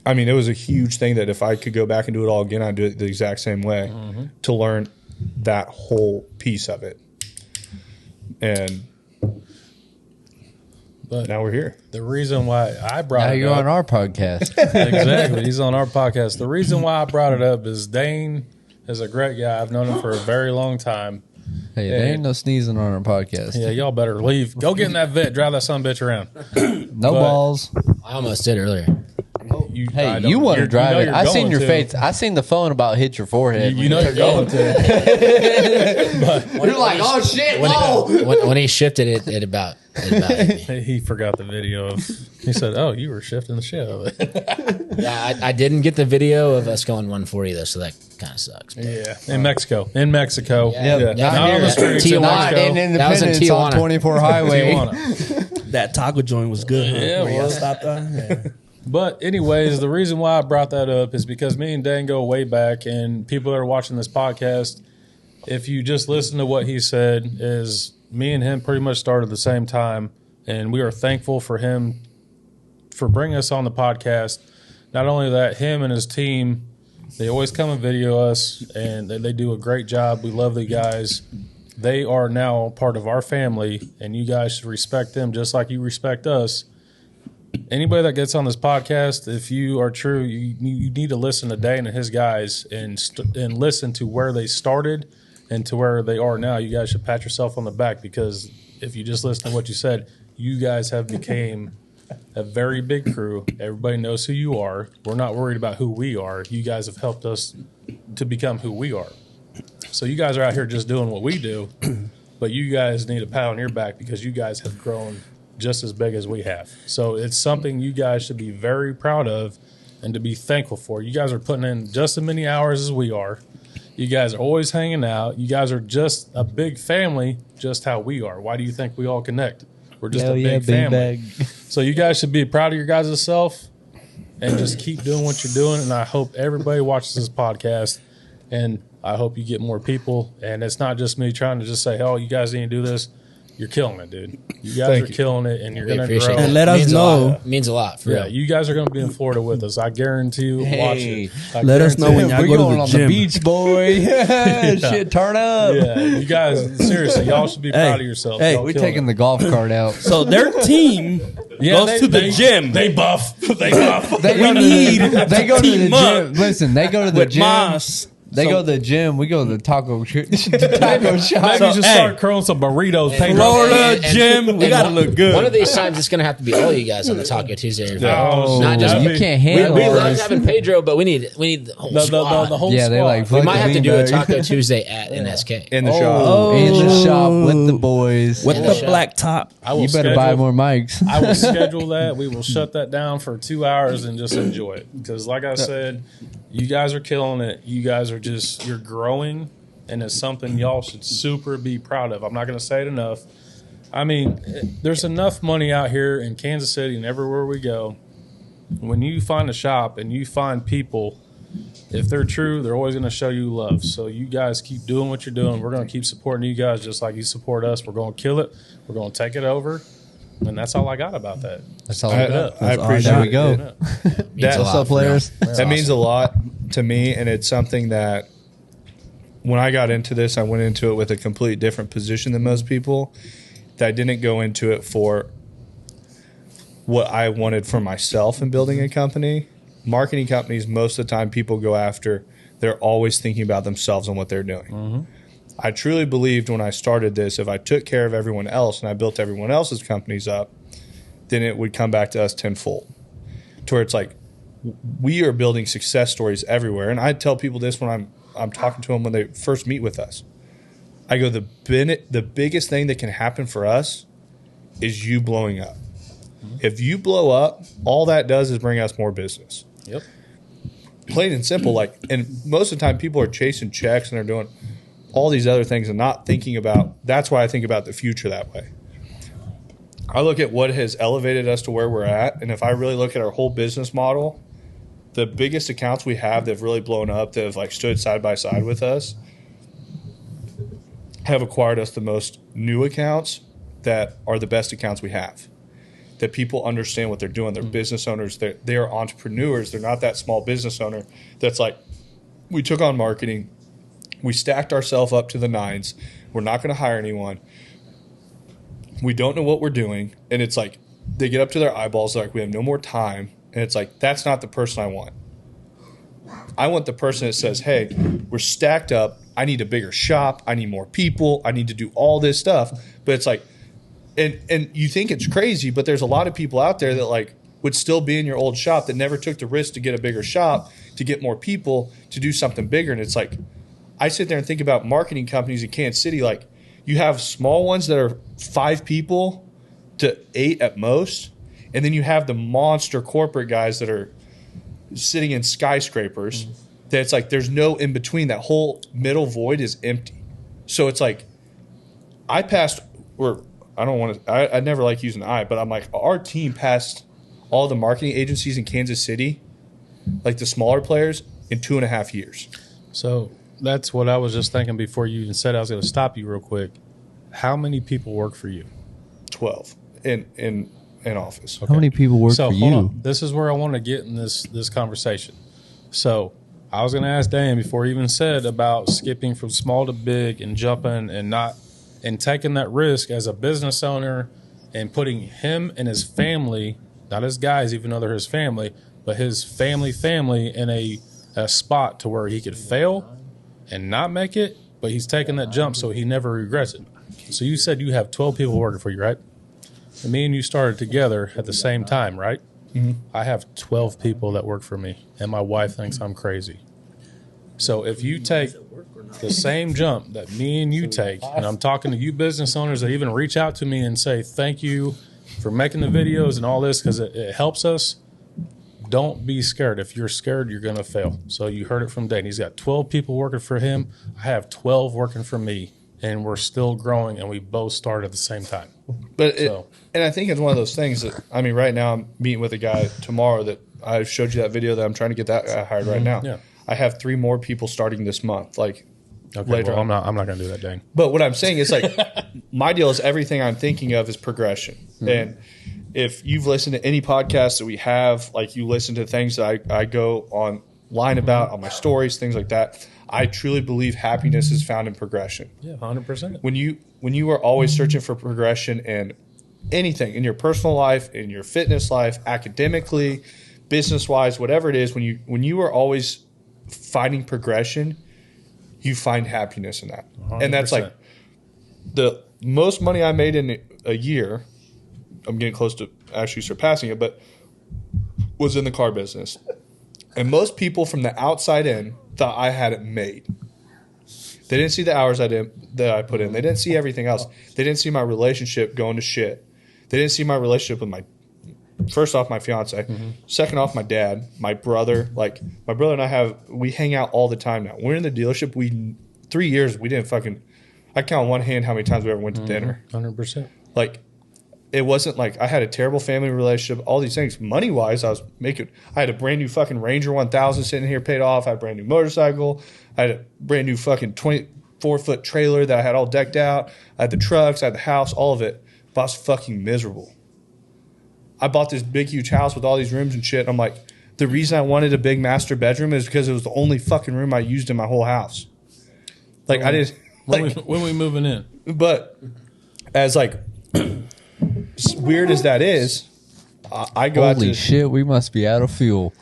I mean, it was a huge thing that if I could go back and do it all again, I'd do it the exact same way to learn that whole piece of it. And But now we're here. the reason why I brought Now it you're up, on our podcast. exactly, he's on our podcast. The reason why I brought it up is Dane is a great guy. I've known him for a very long time. Hey, there ain't no sneezing on our podcast. Yeah, y'all better leave. Go get in that vet. Drive that son of a bitch around. No balls. I almost did earlier. Hey, you want to drive it? I seen your face. I seen the phone about hit your forehead. You know you're going to. You're like, oh shit! When he shifted it about hit me. He forgot the video of. He said, "Oh, you were shifting the shit out of it." Yeah, I didn't get the video of us going 140 though, so that kind of sucks. But. Yeah, in Mexico. Yeah. Not Not on the streets in Tijuana. Mexico. in That was in Independence on Tijuana. 24 Highway. Tijuana. That taco joint was good. Huh? Yeah, Where y'all well. stopped at? Yeah. But anyways, the reason why I brought that up is because me and Dan go way back, and people that are watching this podcast, if you just listen to what he said, is me and him pretty much started at the same time, and we are thankful for him for bringing us on the podcast. Not only that, him and his team, they always come and video us, and they do a great job. We love the guys. They are now part of our family, and you guys should respect them just like you respect us. Anybody that gets on this podcast, if you are true, you need to listen to Dan and his guys and listen to where they started and to where they are now. You guys should pat yourself on the back, because if you just listen to what you said, you guys have became a very big crew. Everybody knows who you are. We're not worried about who we are. You guys have helped us to become who we are. So you guys are out here just doing what we do, but you guys need a pat on your back because you guys have grown just as big as we have. So it's something you guys should be very proud of and to be thankful for. You guys are putting in just as many hours as we are. You guys are always hanging out. You guys are just a big family, just how we are. Why do you think we all connect? We're just a big family. So you guys should be proud of your guys' self and just keep doing what you're doing. And I hope everybody watches this podcast, and I hope you get more people. And it's not just me trying to just say, oh, you guys need to do this. You're killing it, dude. You guys are killing it, and you're going to appreciate grow. it. And let us know. It means a lot. For Yeah, real. you guys are going to be in Florida with us. I guarantee you. Watch it. I Let us know when guarantee y'all We're go to going the on gym. the beach, boy. Shit, turn up. it. Yeah, you guys, seriously, y'all should be proud of yourselves. hey, Y'all We're killing taking it. the golf cart out. So their team goes to the gym. They buff. They buff. They go to they go to the team up gym. Listen, they go to the with gym. Moss. They go to the gym. We go to the taco shop. Maybe you should start curling some burritos. paint Florida And- gym. We gotta look good. One of these times, it's going to have to be all you guys on the Taco Tuesday. Oh, Not just you that'd be- can't we handle love this. having Pedro, but we need the whole squad. The whole Yeah, they squad. like We fuck might the have to do a beanbag. Taco Tuesday at NSK. in the shop. Oh, in the shop with the boys. with In the the shop. black top. I will You better buy schedule- more mics. I will schedule that. We will shut that down for 2 hours and just enjoy it. Because, like I said, you guys are killing it. You guys are you're growing, and it's something y'all should super be proud of. I'm not going to say it enough. I mean, there's enough money out here in Kansas City and everywhere we go. When you find a shop and you find people, if they're true, they're always going to show you love. So you guys keep doing what you're doing. We're going to keep supporting you guys just like you support us. We're going to kill it. We're going to take it over. And that's all I got about that. That's all I, I got. I appreciate There we it. go. Means a What's lot, up, for real. players? That means a lot to me, and it's something that when I got into this, I went into it with a completely different position than most people. That I didn't go into it for what I wanted for myself in building a company. Marketing companies, most of the time, people go after, they're always thinking about themselves and what they're doing. I truly believed when I started this, if I took care of everyone else and I built everyone else's companies up, then it would come back to us tenfold. To where it's like, we are building success stories everywhere. And I tell people this when I'm talking to them when they first meet with us. I go, the biggest thing that can happen for us is you blowing up. If you blow up, all that does is bring us more business. Yep. Plain and simple. Like, and most of the time people are chasing checks and they're doing all these other things and not thinking about, that's why I think about the future that way. I look at what has elevated us to where we're at, and if I really look at our whole business model, the biggest accounts we have that have really blown up, that have like stood side by side with us, have acquired us the most new accounts that are the best accounts we have. That people understand what they're doing. They're business owners. They are entrepreneurs. They're not that small business owner that's like, we took on marketing. We stacked ourselves up to the nines. We're not going to hire anyone. We don't know what we're doing. And it's like, they get up to their eyeballs, they're like, we have no more time. And it's like, that's not the person I want. I want the person that says, hey, we're stacked up. I need a bigger shop. I need more people. I need to do all this stuff. But it's like, and you think it's crazy, but there's a lot of people out there that like would still be in your old shop that never took the risk to get a bigger shop, to get more people, to do something bigger. And it's like, I sit there and think about marketing companies in Kansas City. Like, you have small ones that are 5 people to 8 at most. And then you have the monster corporate guys that are sitting in skyscrapers. That it's like there's no in between. That whole middle void is empty. So it's like I passed, or I don't want to, I never like using I, but I'm like, our team passed all the marketing agencies in Kansas City, like the smaller players, in 2.5 years. So that's what I was just thinking before you even said I was going to stop you real quick. How many people work for you? 12 in office. How many people work So for hold you? on. This is where I want to get in this conversation. So I was going to ask Dan before he even said about skipping from small to big and jumping and taking that risk as a business owner and putting him and his family, not his guys, even though they're his family, but his family in a spot to where he could fail and not make it, but he's taking that jump so he never regrets it. So you said you have 12 people working for you, right? And me and you started together at the same time, right? Mm-hmm. I have 12 people that work for me, and my wife thinks I'm crazy. So if you take the same jump that me and you take, and I'm talking to you business owners that even reach out to me and say thank you for making the videos and all this because it helps us, don't be scared. If you're scared, you're going to fail. So you heard it from Dane. He's got 12 people working for him. I have 12 working for me, and we're still growing, and we both started at the same time. But and I think it's one of those things that, I mean, right now I'm meeting with a guy tomorrow that I showed you that video that I'm trying to get that guy hired right now. Yeah. I have 3 more people starting this month, like later well, on. I'm not going to do that, Dane. But what I'm saying is like my deal is everything I'm thinking of is progression. Mm-hmm. And if you've listened to any podcast that we have, like you listen to things that I go online about on my stories, things like that, I truly believe happiness is found in progression. Yeah, 100%. When you are always searching for progression in anything, in your personal life, in your fitness life, academically, business-wise, whatever it is, when you are always finding progression, you find happiness in that. 100%. And that's like the most money I made in a year, I'm getting close to actually surpassing it, but was in the car business. And most people from the outside in thought I had it made. They didn't see the hours that I put in. They didn't see everything else. They didn't see my relationship going to shit. They didn't see my relationship with first off, my fiance. Mm-hmm. Second off, my dad, my brother. Like, my brother and I we hang out all the time now. We're in the dealership. 3 years, we didn't I count on one hand how many times we ever went to dinner. 100%. Like, it wasn't like I had a terrible family relationship, all these things. Money-wise, I had a brand new fucking Ranger 1000 sitting here paid off. I had a brand new motorcycle. I had a brand new fucking 24-foot trailer that I had all decked out. I had the trucks. I had the house, all of it. But I was fucking miserable. I bought this big, huge house with all these rooms and shit. I'm like, the reason I wanted a big master bedroom is because it was the only fucking room I used in my whole house. Like, I didn't. Like, when we moving in? But as like weird as that is, I go out to. Holy shit, we must be out of fuel.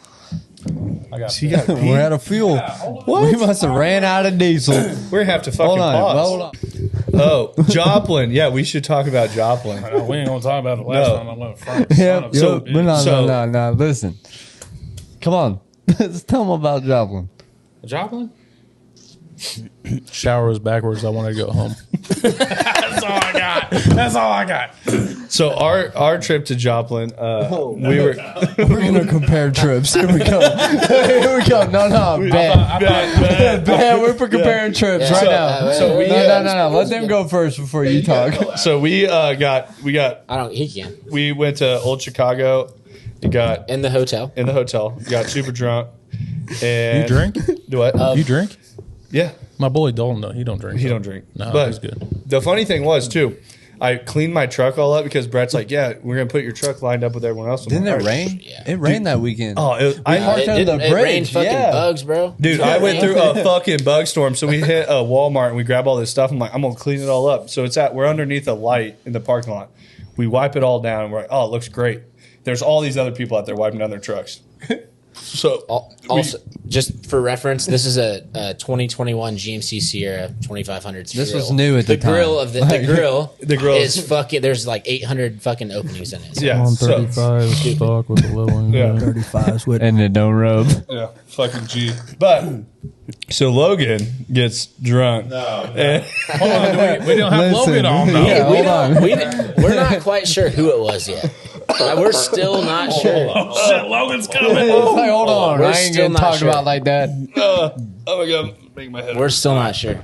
We're out of fuel. What? We must have ran out of diesel. We're gonna have to fucking Hold pause. on. Oh, Joplin. Yeah, we should talk about Joplin. We ain't gonna talk about the last No. time I'm gonna front. Yep. So- No. Listen. Come on. Let's tell them about Joplin. Joplin? Shower was backwards. I want to go home. That's all I got. So our trip to Joplin, we were We're gonna compare trips. Here we go. Here we go. No. Bad. We're for comparing trips right now. So we No. Let them go first before you talk. So we got I don't. He can we went to Old Chicago. We got in the hotel. Got super drunk. And You drink? Do what? You drink? Yeah. My boy Dolan, no, he don't drink. He don't drink. No, But he's good. the funny thing was too, I cleaned my truck all up because Brett's like, "Yeah, we're gonna put your truck lined up with everyone else." I'm Didn't like, it "All right." rain? It rained that weekend. Oh, parked under It the rained bridge. fucking Yeah. bugs, bro. Dude, I went through a fucking bug storm. So we hit a Walmart and we grab all this stuff. I'm like, I'm gonna clean it all up. So we're underneath a light in the parking lot. We wipe it all down. And we're like, oh, it looks great. There's all these other people out there wiping down their trucks. So Also, just for reference, this is a 2021 GMC Sierra 2500. This was new at the time. Grill of the grill. The grill is fucking. There's like 800 fucking openings in it. So. yeah, On so, 35 stock with the low end. Yeah. 35s with And it don't rub. yeah, fucking G. But so Logan gets drunk. And- Hold on, we don't have Logan on though. Yeah, hold on. We're not quite sure who it was yet. We're still not sure. Oh shit, Logan's coming. It's like, hold on. We're I ain't still getting not talked sure. about like that. oh my god, make my head. We're still not sure.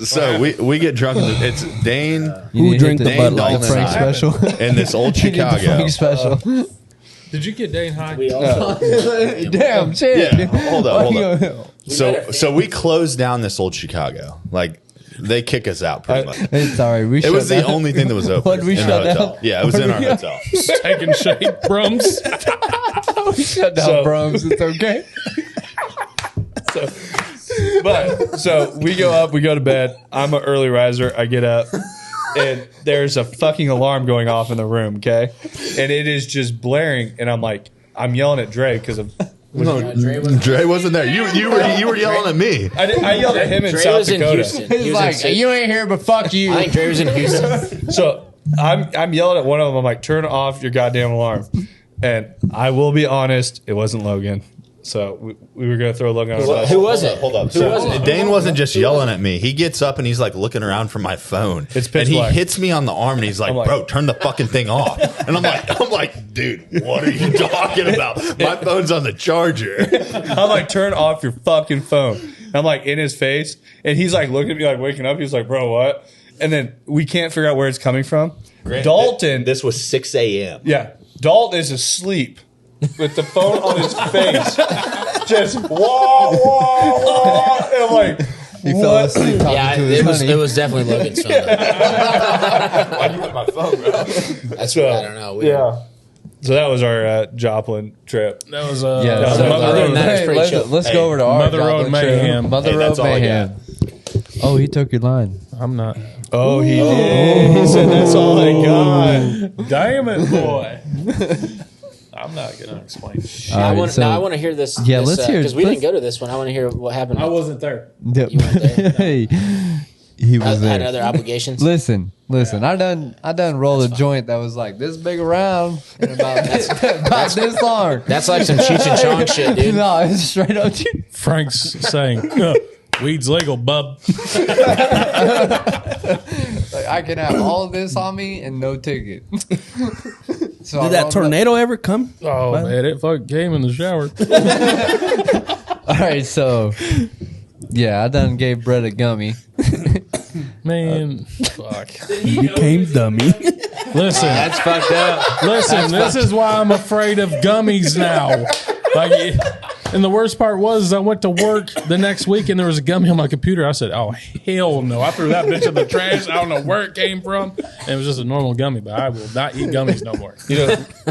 So we get drunk. It's Dane Who drink the Dane Bud Light? Dalton Frank and I special. in this old You did the Chicago. Frank special. Did you get Dane high? Damn, shit. Yeah, hold up. up. So we closed down this old Chicago. Like they kick us out pretty much. It's all right. We It was shut the down. only thing that was open What did we in shut the hotel. down? Yeah, it was in our hotel. Taking shade crumbs. We shut down So- Brums. It's okay. But so we go up, we go to bed. I'm an early riser. I get up, and there's a fucking alarm going off in the room. Okay, and it is just blaring, and I'm yelling at Dre because of. No, Dre wasn't there. You were yelling at me. I yelled at him in Dre South was in Dakota. Houston. He's He was like, in, you ain't here, but fuck you. I think Dre was in Houston. So I'm yelling at one of them. I'm like, turn off your goddamn alarm. And I will be honest, it wasn't Logan. So we were going to throw Logan on the bus. Who was it? Hold up. So Dane wasn't just yelling at me. He gets up and he's like looking around for my phone. It's pitch and he black. hits me on the arm and he's like, I'm like- bro, turn the fucking thing off. And I'm like, dude, what are you talking about? My phone's on the charger. I'm like, turn off your fucking phone. And I'm like in his face. And he's like looking at me like waking up. He's like, bro, what? And then we can't figure out where it's coming from. Dalton. This was 6 a.m. Yeah. Dalton is asleep with the phone on his face. Just wah, wah, wah. And I'm like, He fell asleep talking Yeah, to his honey. it was definitely Logan's phone. Why'd you hit my phone, bro? That's what I don't know. yeah. So that was our Joplin trip. That was Yeah, so Mother other Road. than that, it's pretty chill. let's go over to our Mother Road Joplin trip. Mayhem. Mother Hey, Road that's all I Mayhem. Oh, he took your line. I'm not. Oh, he did. He said that's all I got. Damn it, boy. I'm not gonna explain. I want so- to hear this. Yeah, let's hear it. because we Let's- didn't go to this one. I want to hear what happened. I wasn't there. Yep. You weren't there? Hey, he was Had there. other obligations. Listen. I done rolled a joint that was like this big around and about this long. That's like some Cheech and Chong shit, dude. No, it's straight up. Frank's saying, "Weed's legal, bub." Like, I can have all of this on me and no ticket. So I Did that rolled up- tornado ever come? Oh man, it fucking came in the shower. All right, so yeah, I done gave Brett a gummy. Man, fuck. You became dummy. Listen, That's fucked up. listen. This is why I'm afraid of gummies now. Like, and the worst part was I went to work the next week and there was a gummy on my computer. I said, "Oh hell no!" I threw that bitch in the trash. I don't know where it came from. And it was just a normal gummy, but I will not eat gummies no more.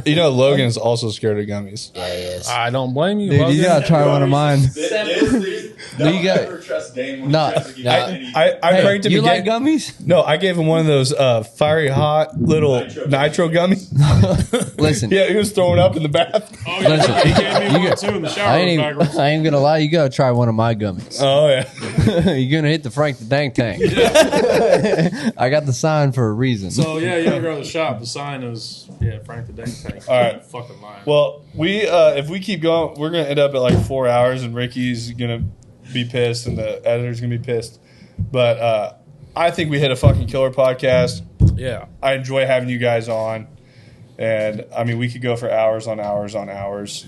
You know, Logan's also scared of gummies. Yeah, he is. I don't blame you, Dude, Logan. you gotta try one of mine. Don't got- ever trust Dane when No. he tries to give No. you any- I pranked him You again. like gummies? No, I gave him one of those fiery hot little nitro gummies. Listen, Yeah, he was throwing up in the bath. listen. He gave me You one too in the shower. I ain't, backwards. I ain't gonna lie. You gotta try one of my gummies. Oh yeah. You're gonna hit the Frank the Dank Tank. I got the sign for a reason. So yeah, you gotta go to the shop. The sign is Frank the Dank Tank. All right. Fucking lying. Well, we if we keep going, we're gonna end up at like 4 hours, and Ricky's gonna be pissed, and the editor's gonna be pissed. But I think we hit a fucking killer podcast. yeah. I enjoy having you guys on, and I mean we could go for hours on hours on hours.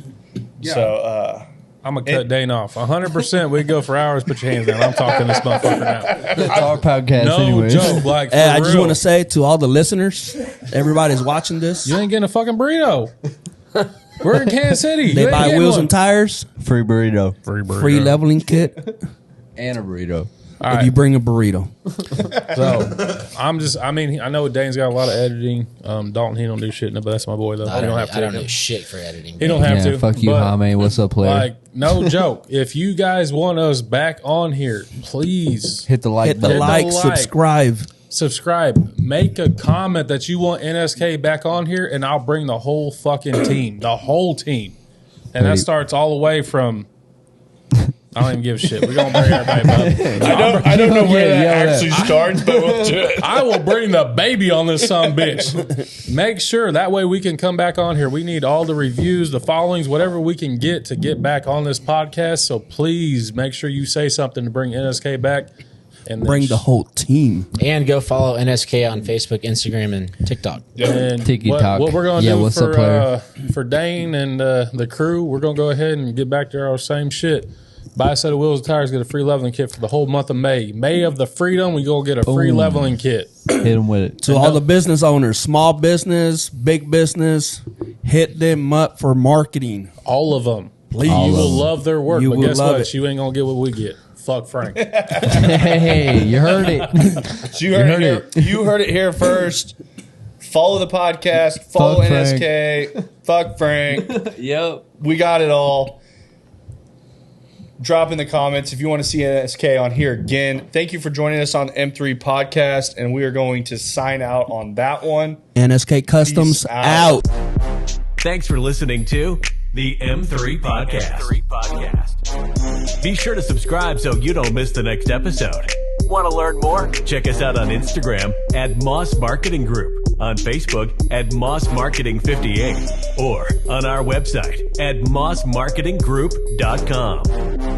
Yeah. So I'm gonna cut Dane off. 100%. We go for hours. Put your hands down. I'm talking this motherfucker now. It's our podcast No anyway. joke. Like, for Hey, I just real. want to say to all the listeners, everybody's watching this. You ain't getting a fucking burrito. We're in Kansas City. You They ain't buy getting wheels one. and tires, Free burrito Free burrito. free leveling kit, and a burrito. All if right. you bring a burrito. So, I mean, I know Dane's got a lot of editing. Dalton, he don't do shit, but that's my boy, though. I He don't have to. I don't know shit for editing. He don't have Yeah, to. fuck you, but, Jaime. What's up, player? Like, no joke. If you guys want us back on here, please Hit the like Hit the button. like, like. subscribe. subscribe. Make a comment that you want NSK back on here, and I'll bring the whole fucking team. The whole team. And that starts all the way from. I don't even give a shit. We're gonna bring everybody up. I don't know where that Yeah. actually starts, but we'll do it. I will bring the baby on this son bitch. Make sure that way we can come back on here. We need all the reviews, the followings, whatever we can get to get back on this podcast. So please make sure you say something to bring NSK back. And Bring the whole team. And go follow NSK on Facebook, Instagram, and TikTok. And TikTok. what we're going to Yeah, do what's up, player? for Dane and the crew, we're going to go ahead and get back to our same shit. Buy a set of wheels and tires, get a free leveling kit for the whole month of May. May of the freedom, we go get a free leveling kit. Hit them with it. To all the business owners, small business, big business, hit them up for marketing. All of them. Please. You will love their work, You but will guess love what? it. You ain't going to get what we get. Fuck Frank. Hey, you heard it. You heard it here first. Follow the podcast. Follow Fuck Frank. NSK. Fuck Frank. Yep. We got it all. Drop in the comments if you want to see NSK on here again. Thank you for joining us on the M3 podcast, and we are going to sign out on that one. NSK Customs Peace out. out. Thanks for listening to the M3 Podcast. Be sure to subscribe so you don't miss the next episode. Want to learn more? Check us out on Instagram at Moss Marketing Group, on Facebook at Moss Marketing 58, or on our website at mossmarketinggroup.com.